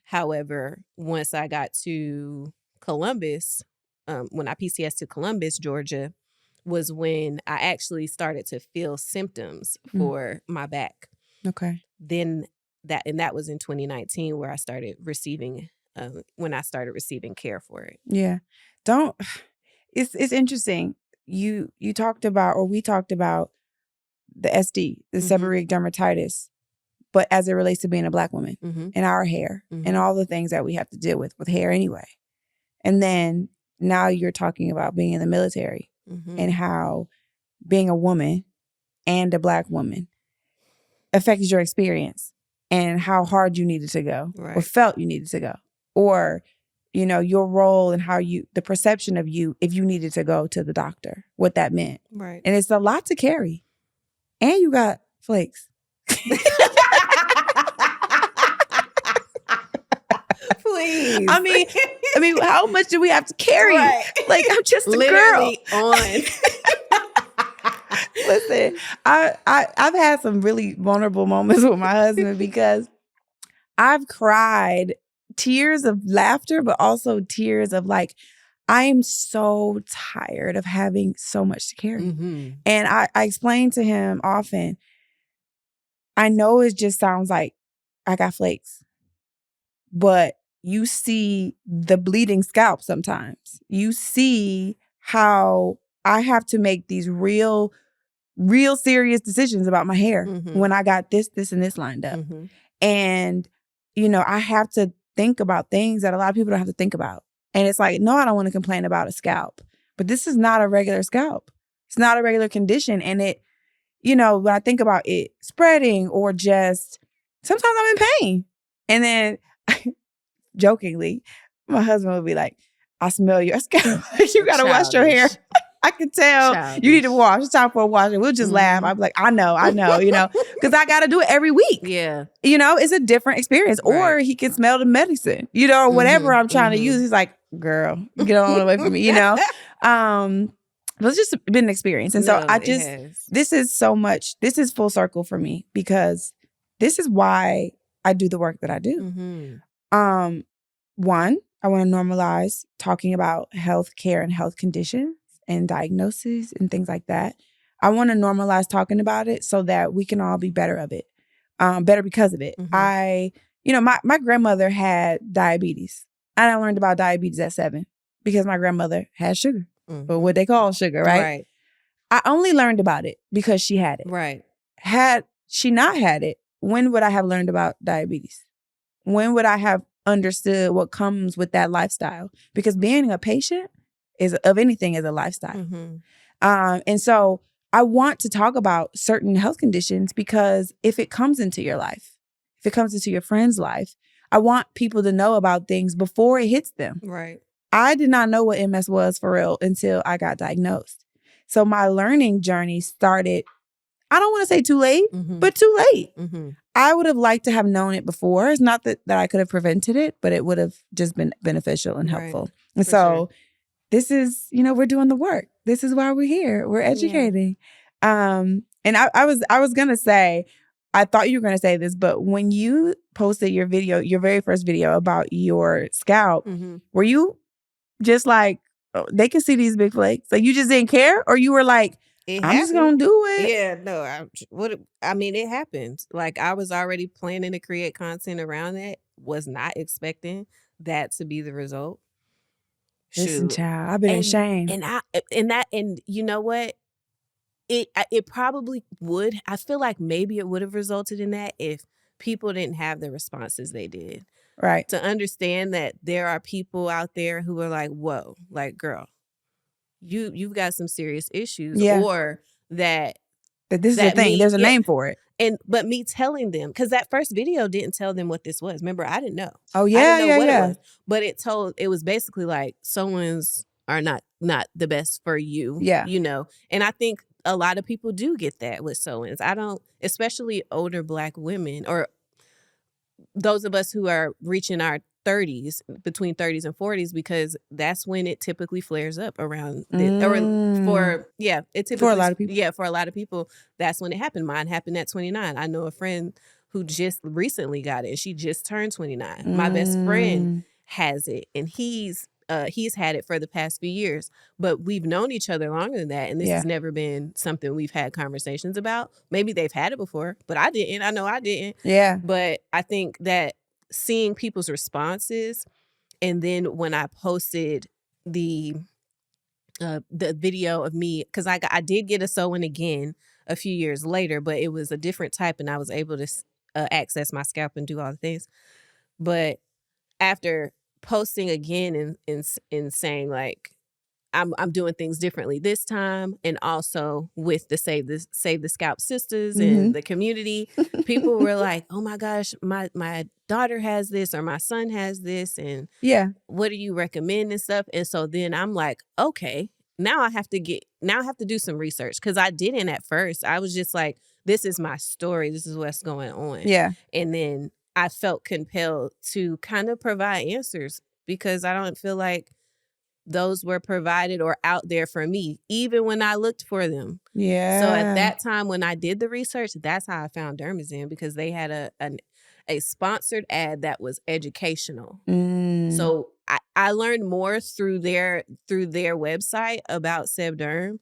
However, once I got to Columbus, when I PCS to Columbus, Georgia, was when I actually started to feel symptoms for my back. Okay. Then that was in 2019 where I started receiving care for it. Yeah. It's interesting. You talked about, or we talked about the SD, the sebborheic dermatitis, but as it relates to being a Black woman and our hair and all the things that we have to deal with hair anyway. And then now you're talking about being in the military and how being a woman and a Black woman affected your experience and how hard you needed to go or felt you needed to go, or, your role and how the perception of you, if you needed to go to the doctor, what that meant. Right. And it's a lot to carry. And you got flakes. Please. I mean, how much do we have to carry? Right. Like, I'm just a literally girl. On. Listen, I've had some really vulnerable moments with my husband because I've cried tears of laughter, but also tears of like, I am so tired of having so much to carry. And I explain to him often, I know it just sounds like I got flakes, but you see the bleeding scalp sometimes. You see how I have to make these real serious decisions about my hair when I got this, and this lined up. And, I have to think about things that a lot of people don't have to think about. And it's like, no, I don't want to complain about a scalp. But this is not a regular scalp. It's not a regular condition. And it, when I think about it spreading or just sometimes I'm in pain. And then jokingly, my husband would be like, I smell your scalp. You got to wash your hair. I can tell you need to wash. It's time for a wash. And we'll just laugh. I'll be like, I know, because I got to do it every week. Yeah. It's a different experience. Right. Or he can smell the medicine, or whatever I'm trying to use. He's like, girl, get on away from me, But it's just been an experience. And so this is full circle for me because this is why I do the work that I do. One, I want to normalize talking about health care and health conditions and diagnoses and things like that. I want to normalize talking about it so that we can all be better of it, better because of it. My grandmother had diabetes. I learned about diabetes at 7 because my grandmother had sugar, or what they call sugar, right? I only learned about it because she had it. Right. Had she not had it, when would I have learned about diabetes? When would I have understood what comes with that lifestyle? Because being a patient is a lifestyle. And so I want to talk about certain health conditions because if it comes into your life, if it comes into your friend's life, I want people to know about things before it hits them. Right. I did not know what MS was for real until I got diagnosed. So my learning journey started, I don't want to say too late, but too late. I would have liked to have known it before. It's not that I could have prevented it, but it would have just been beneficial and helpful. And so this is, we're doing the work. This is why we're here. We're educating. And I was going to say, I thought you were going to say this, but when you posted your very first video about your scalp, were you just like, oh, they can see these big flakes? Like you just didn't care? Or you were like, I'm just going to do it? Yeah, no. It happened. Like I was already planning to create content around that. Was not expecting that to be the result. Listen, child, I've been ashamed. And you know what? It probably would. I feel like maybe it would have resulted in that if people didn't have the responses they did. Right. To understand that there are people out there who are like, whoa, like, girl, you've got some serious issues. Or that this is a thing. There's a name for it. But me telling them, because that first video didn't tell them what this was. Remember, I didn't know. Oh, yeah, I didn't know what yeah. it was. But it was basically like, someone's are not the best for you. Yeah. And I think a lot of people do get that with sew-ins. Especially older Black women or those of us who are reaching our 30s, between 30s and 40s, because that's when it typically flares up around for a lot of people. Yeah, for a lot of people, that's when it happened. Mine happened at 29. I know a friend who just recently got it, and she just turned 29. My best friend has it, and he's had it for the past few years, but we've known each other longer than that, and this has never been something we've had conversations about. Maybe they've had it before, but I didn't. I know I didn't. Yeah. But I think that seeing people's responses, and then when I posted the video of me, because I did get a sew-in again a few years later, but it was a different type, and I was able to access my scalp and do all the things. But after posting again and saying like, I'm doing things differently this time, and also with the Save the Scalp Sisters and the community, people were like, "Oh my gosh, my daughter has this, or my son has this, and what do you recommend and stuff?" And so then I'm like, okay, now I have to do some research, because I didn't at first. I was just like, this is my story, this is what's going on. Yeah, and then I felt compelled to kind of provide answers, because I don't feel like those were provided or out there for me, even when I looked for them. Yeah. So at that time, when I did the research, that's how I found Dermazine, because they had a sponsored ad that was educational. So I learned more through their website about Sebderm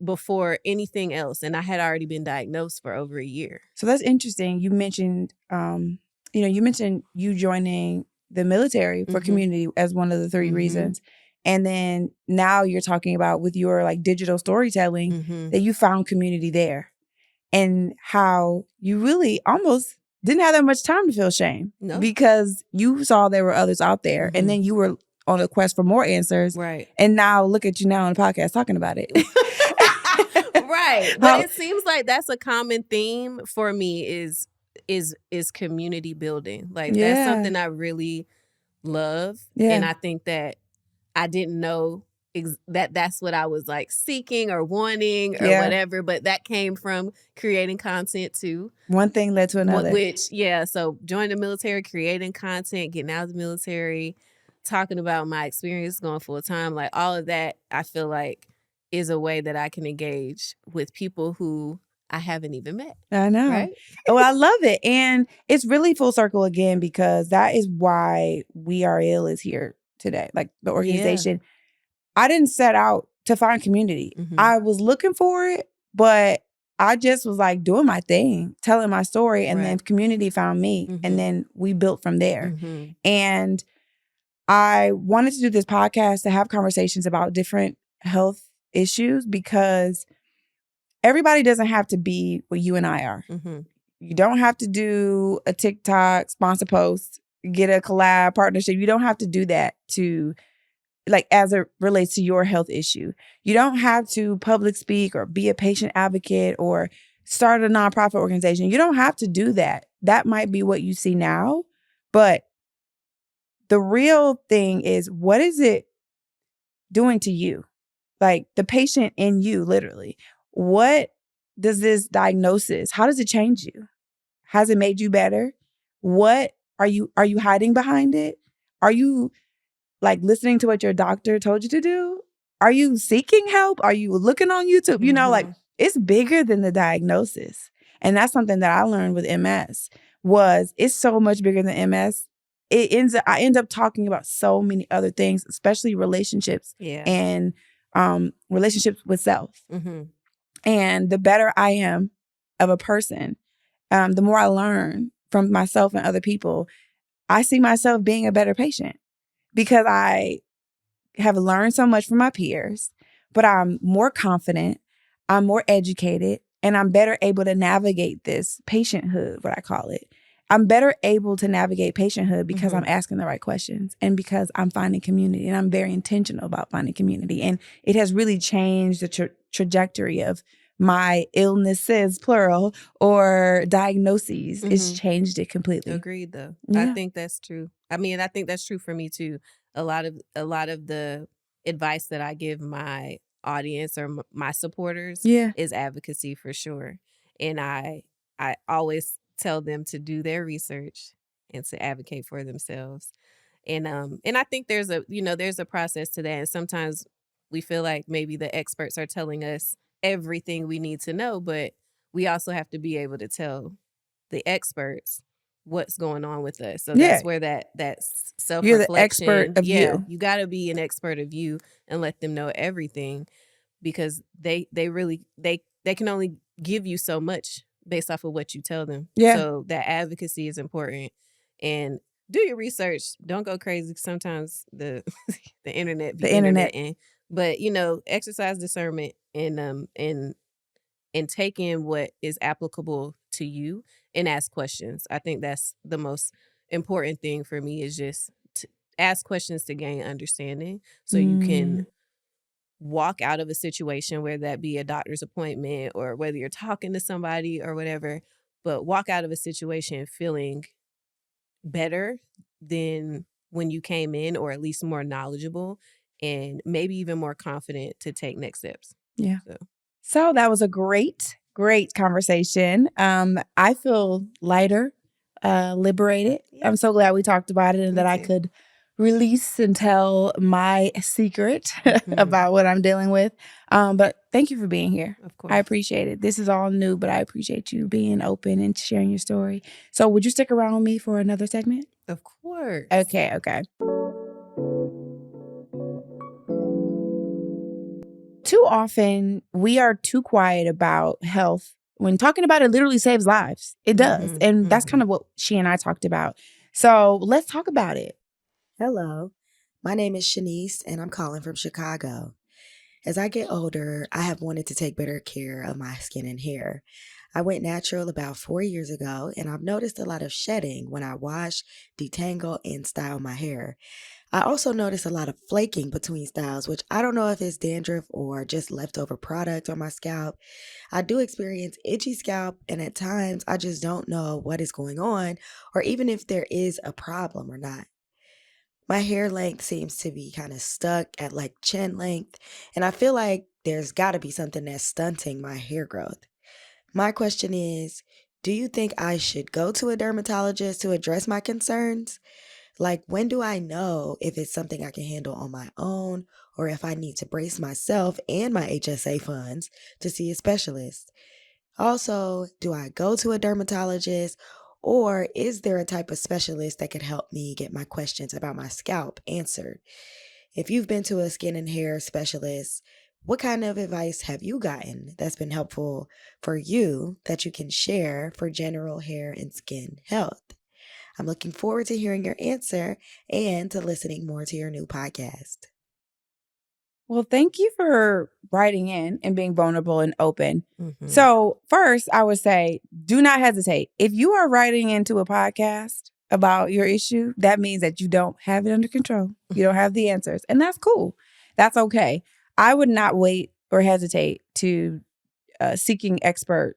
before anything else, and I had already been diagnosed for over a year. So that's interesting. You mentioned, you joining the military for community as one of the 3 reasons, and then now you're talking about with your like digital storytelling that you found community there, and how you really almost didn't have that much time to feel shame because you saw there were others out there, and then you were on a quest for more answers. Right. And now look at you now on the podcast talking about it. Right. But it seems like that's a common theme for me is community building. Like that's something I really love. Yeah. And I think that I didn't know that that's what I was like seeking or wanting or whatever, but that came from creating content too. One thing led to another. So joining the military, creating content, getting out of the military, talking about my experience going full time, like all of that, I feel like is a way that I can engage with people who I haven't even met. I know. Right? Oh, I love it. And it's really full circle again, because that is why We Are Ill is here today. Like the organization, I didn't set out to find community. I was looking for it, but I just was like doing my thing, telling my story, and then community found me, and then we built from there. And I wanted to do this podcast to have conversations about different health issues, because everybody doesn't have to be what you and I are. You don't have to do a TikTok sponsor post, get a collab partnership. You don't have to do that to, like, as it relates to your health issue. You don't have to public speak or be a patient advocate or start a nonprofit organization. You don't have to do that. That might be what you see now, but the real thing is, what is it doing to you? Like the patient in you, literally. What does this diagnosis, how does it change you? Has it made you better? What are you hiding behind it? Are you like listening to what your doctor told you to do? Are you seeking help? Are you looking on YouTube? You know, like it's bigger than the diagnosis. And that's something that I learned with MS was it's so much bigger than MS. I end up talking about so many other things, especially relationships and relationships with self. And the better I am of a person, the more I learn from myself and other people, I see myself being a better patient because I have learned so much from my peers, but I'm more confident, I'm more educated, and I'm better able to navigate this patienthood, what I call it. I'm better able to navigate patienthood because I'm asking the right questions and because I'm finding community, and I'm very intentional about finding community. And it has really changed the trajectory of my illnesses, plural, or diagnoses. It's changed it completely. Agreed, though. Yeah. I think that's true. I mean, I think that's true for me too. A lot of the advice that I give my audience or my supporters is advocacy for sure. And I always tell them to do their research and to advocate for themselves. And I think there's a process to that. And sometimes we feel like maybe the experts are telling us everything we need to know, but we also have to be able to tell the experts what's going on with us. So that's where that self-reflection. You're the expert of you. You got to be an expert of you and let them know everything, because they can only give you so much based off of what you tell them. Yeah. So that advocacy is important, and do your research. Don't go crazy. Sometimes the internet be internet. But exercise discernment and take in what is applicable to you and ask questions. I think that's the most important thing for me, is just to ask questions to gain understanding so you can walk out of a situation, whether that be a doctor's appointment or whether you're talking to somebody or whatever, but walk out of a situation feeling better than when you came in, or at least more knowledgeable and maybe even more confident to take next steps. Yeah. So that was a great conversation. I feel lighter, liberated. Yeah. I'm so glad we talked about it and that I could release and tell my secret about what I'm dealing with. But thank you for being here. Of course. I appreciate it. This is all new, but I appreciate you being open and sharing your story. So would you stick around with me for another segment? Of course. Okay. Too often, we are too quiet about health. When talking about it literally saves lives. It does. And that's kind of what she and I talked about. So let's talk about it. Hello, my name is Shanice, and I'm calling from Chicago. As I get older, I have wanted to take better care of my skin and hair. I went natural about 4 years ago, and I've noticed a lot of shedding when I wash, detangle, and style my hair. I also notice a lot of flaking between styles, which I don't know if it's dandruff or just leftover product on my scalp. I do experience itchy scalp, and at times I just don't know what is going on or even if there is a problem or not. My hair length seems to be kind of stuck at like chin length, and I feel like there's got to be something that's stunting my hair growth. My question is, do you think I should go to a dermatologist to address my concerns? Like, when do I know if it's something I can handle on my own or if I need to brace myself and my HSA funds to see a specialist? Also, do I go to a dermatologist or is there a type of specialist that could help me get my questions about my scalp answered? If you've been to a skin and hair specialist, what kind of advice have you gotten that's been helpful for you that you can share for general hair and skin health? I'm looking forward to hearing your answer and to listening more to your new podcast. Well, thank you for writing in and being vulnerable and open. Mhm. So, first, I would say do not hesitate. If you are writing into a podcast about your issue, that means that you don't have it under control. You don't have the answers, and that's cool. That's okay. I would not wait or hesitate to seeking expert,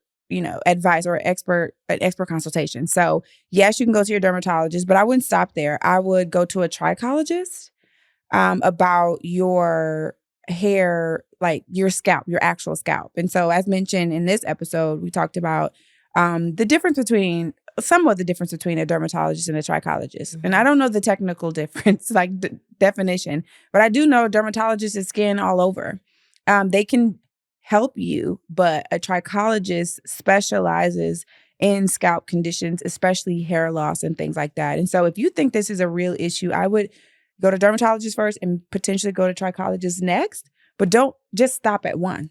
advice or an expert consultation. So, yes, you can go to your dermatologist, but I wouldn't stop there. I would go to a trichologist about your hair, like your scalp, your actual scalp. And so, as mentioned in this episode, we talked about some of the difference between a dermatologist and a trichologist. And I don't know the technical difference, like definition, but I do know dermatologists is skin all over. They can help you, but a trichologist specializes in scalp conditions, especially hair loss and things like that. And so if you think this is a real issue, I would go to dermatologist first and potentially go to trichologist next, but don't just stop at one.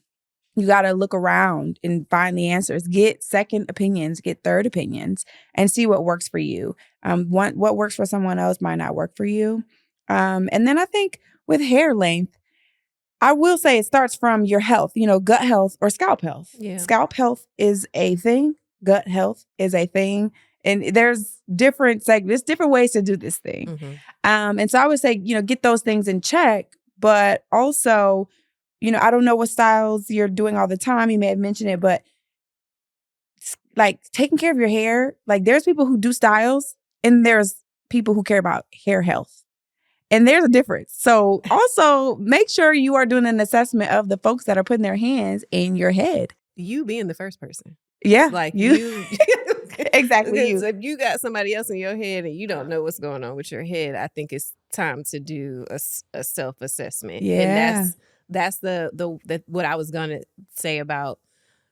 You got to look around and find the answers. Get second opinions, get third opinions, and see what works for you. What works for someone else might not work for you. And then I think with hair length, I will say it starts from your health, gut health or scalp health. Yeah. Scalp health is a thing. Gut health is a thing. And there's different ways to do this thing. Mhm. And so I would say, get those things in check, but also, I don't know what styles you're doing all the time. You may have mentioned it, but like taking care of your hair, like there's people who do styles and there's people who care about hair health. And there's a difference. So also make sure you are doing an assessment of the folks that are putting their hands in your head. You being the first person. Yeah. Like you. Exactly. Because if you got somebody else in your head and you don't know what's going on with your head, I think it's time to do a self-assessment. Yeah. And that's the what I was going to say about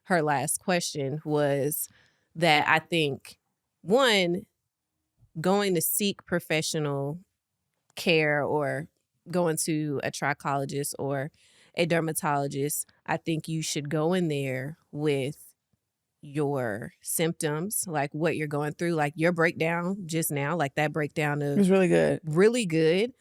her last question was that I think, one, going to seek professional care or going to a trichologist or a dermatologist, I think you should go in there with your symptoms, like what you're going through, like your breakdown just now, like that breakdown It of was really good. really good.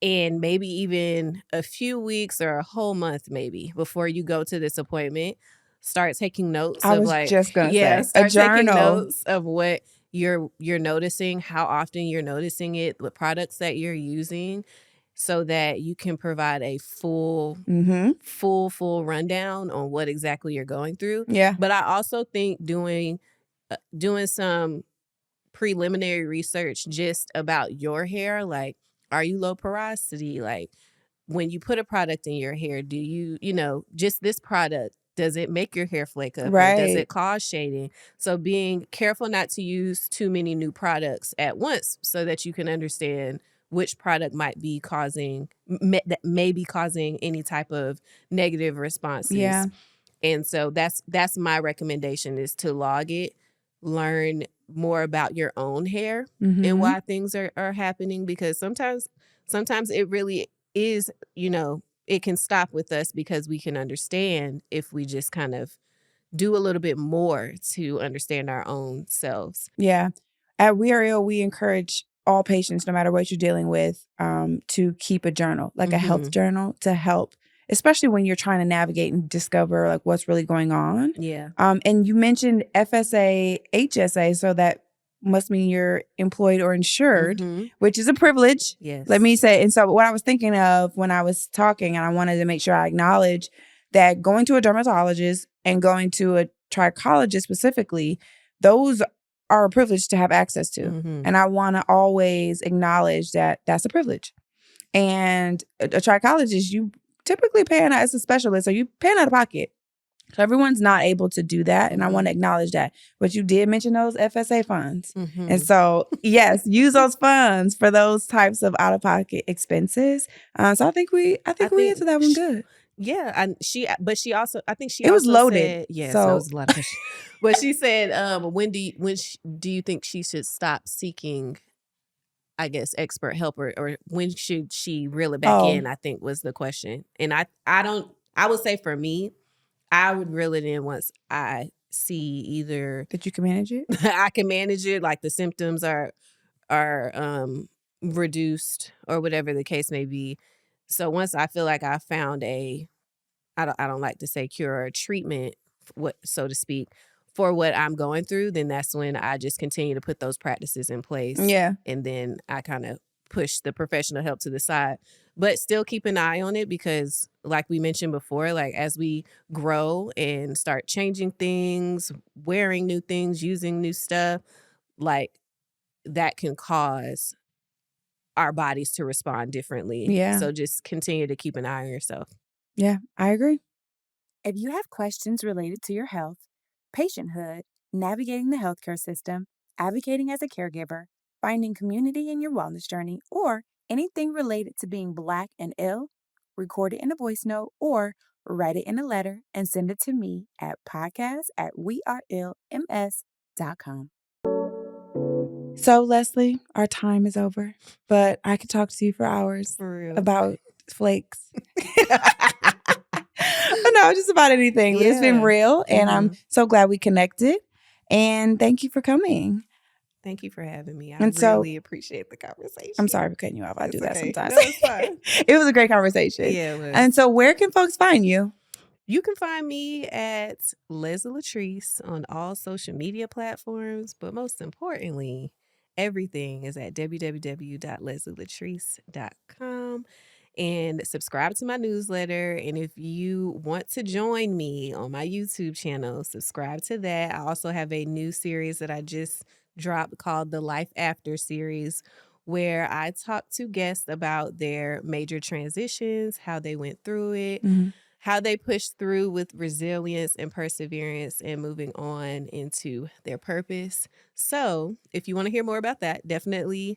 And maybe even a few weeks or a whole month maybe before you go to this appointment, start taking notes I of was like, just gonna yeah, say, a start taking journal. notes of what you're noticing, how often you're noticing it, the products that you're using, so that you can provide a full rundown on what exactly you're going through. Yeah. But I also think doing some preliminary research just about your hair, like, are you low porosity? Like, when you put a product in your hair, do you, just this product, does it make your hair flake up? Or does Right. it cause shading? So being careful not to use too many new products at once so that you can understand which product might be causing, that may be causing any type of negative responses. Yeah. And so that's my recommendation, is to log it, learn more about your own hair and why things are happening, because sometimes it really is, it can stop with us because we can understand if we just kind of do a little bit more to understand our own selves. Yeah. At We Are Ill, we encourage all patients, no matter what you're dealing with, to keep a journal, like a health journal, to help, especially when you're trying to navigate and discover like what's really going on. Yeah. And you mentioned FSA, HSA, so that must mean you're employed or insured, Mhm. which is a privilege. Yes. Let me say. And so what I was thinking of when I was talking, and I wanted to make sure I acknowledge that going to a dermatologist and going to a trichologist specifically, those are a privilege to have access to. Mhm. And I want to always acknowledge that that's a privilege. And a trichologist, you typically paying as a specialist, or you paying out of pocket. So everyone's not able to do that. And I want to acknowledge that. But you did mention those FSA funds. Mhm. And so, yes, use those funds for those types of out-of-pocket expenses. So I think we answered that one good. Yeah, and she also, I think she It was also loaded, said, yes, so- that was a lot of questions. But she said, when do you think she should stop seeking, I guess, expert help, or when should she reel it back in, I think was the question. And I would say for me, I would reel it in once I see either That you can manage it? I can manage it, like the symptoms are reduced or whatever the case may be. So once I feel like I found I don't like to say cure or treatment, so to speak, for what I'm going through, then that's when I just continue to put those practices in place. Yeah. And then I kind of push the professional help to the side, but still keep an eye on it, because like we mentioned before, like as we grow and start changing things, wearing new things, using new stuff, like that can cause our bodies to respond differently. Yeah. So just continue to keep an eye on yourself. Yeah, I agree. If you have questions related to your health, patienthood, navigating the healthcare system, advocating as a caregiver, finding community in your wellness journey, or anything related to being Black and ill, record it in a voice note or write it in a letter and send it to me at podcast@weareillms.com. So, Leslie, our time is over, but I could talk to you for hours For real. about flakes. No, just about anything. But it's been Yeah. real, and I'm so glad we connected. And thank you for coming. Thank you for having me. I And so- really appreciate the conversation. I'm sorry for cutting you off. I do It's that okay. sometimes. No, it's fine. It was a great conversation. Yeah, it was. And so where can folks find you? You can find me at Leslie Latrice on all social media platforms, but most importantly, everything is at www.leslielatrice.com. And subscribe to my newsletter. And if you want to join me on my YouTube channel, subscribe to that. I also have a new series that I just dropped called the Life After series, where I talk to guests about their major transitions, how they went through it, how they pushed through with resilience and perseverance and moving on into their purpose. So if you want to hear more about that, definitely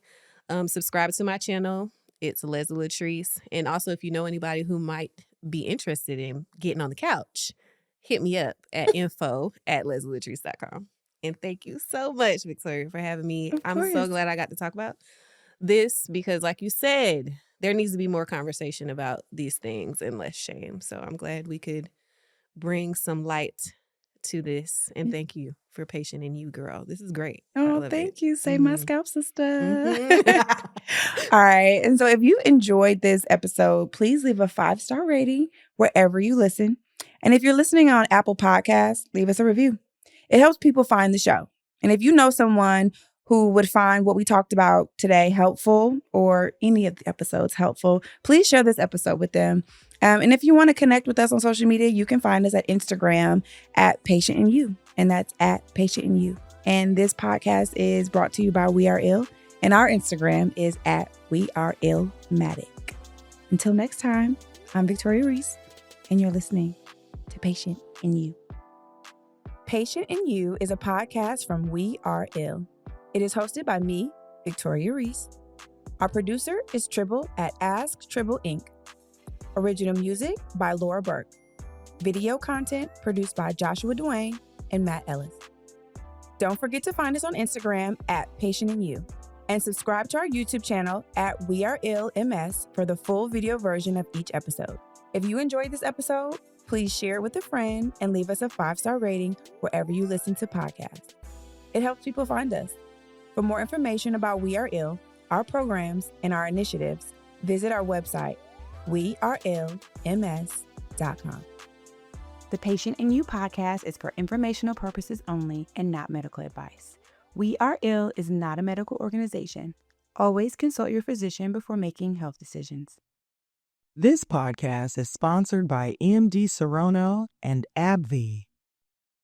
subscribe to my channel. It's Leslie Latrice. And also, if you know anybody who might be interested in getting on the couch, hit me up at info@leslielatrice.com. And thank you so much, Victoria, for having me. Of I'm so course. glad I got to talk about this, because like you said, there needs to be more conversation about these things and less shame. So I'm glad we could bring some light to this. And thank you for Patient in You, girl. This is great. I Oh, love thank it. you. Save my scalp, sister. Mhm. All right. And so if you enjoyed this episode, please leave a 5-star rating wherever you listen. And if you're listening on Apple Podcasts, leave us a review. It helps people find the show. And if you know someone who would find what we talked about today helpful, or any of the episodes helpful, please share this episode with them. And if you want to connect with us on social media, you can find us at Instagram at Patient in You. And that's at Patient in You. And this podcast is brought to you by We Are Ill. And our Instagram is at We Are Illmatic. Until next time, I'm Victoria Reese, and you're listening to Patient in You. Patient in You is a podcast from We Are Ill. It is hosted by me, Victoria Reese. Our producer is Tribble at Ask Tribble Inc. Original music by Laura Burke. Video content produced by Joshua Duane and Matt Ellis. Don't forget to find us on Instagram at Patient in You, and subscribe to our YouTube channel at We Are Ill MS for the full video version of each episode. If you enjoyed this episode, please share it with a friend and leave us a 5-star rating wherever you listen to podcasts. It helps people find us. For more information about We Are Ill, our programs, and our initiatives, visit our website, weareillms.com. The Patient in You podcast is for informational purposes only and not medical advice. We Are Ill is not a medical organization. Always consult your physician before making health decisions. This podcast is sponsored by MD Serono and AbbVie.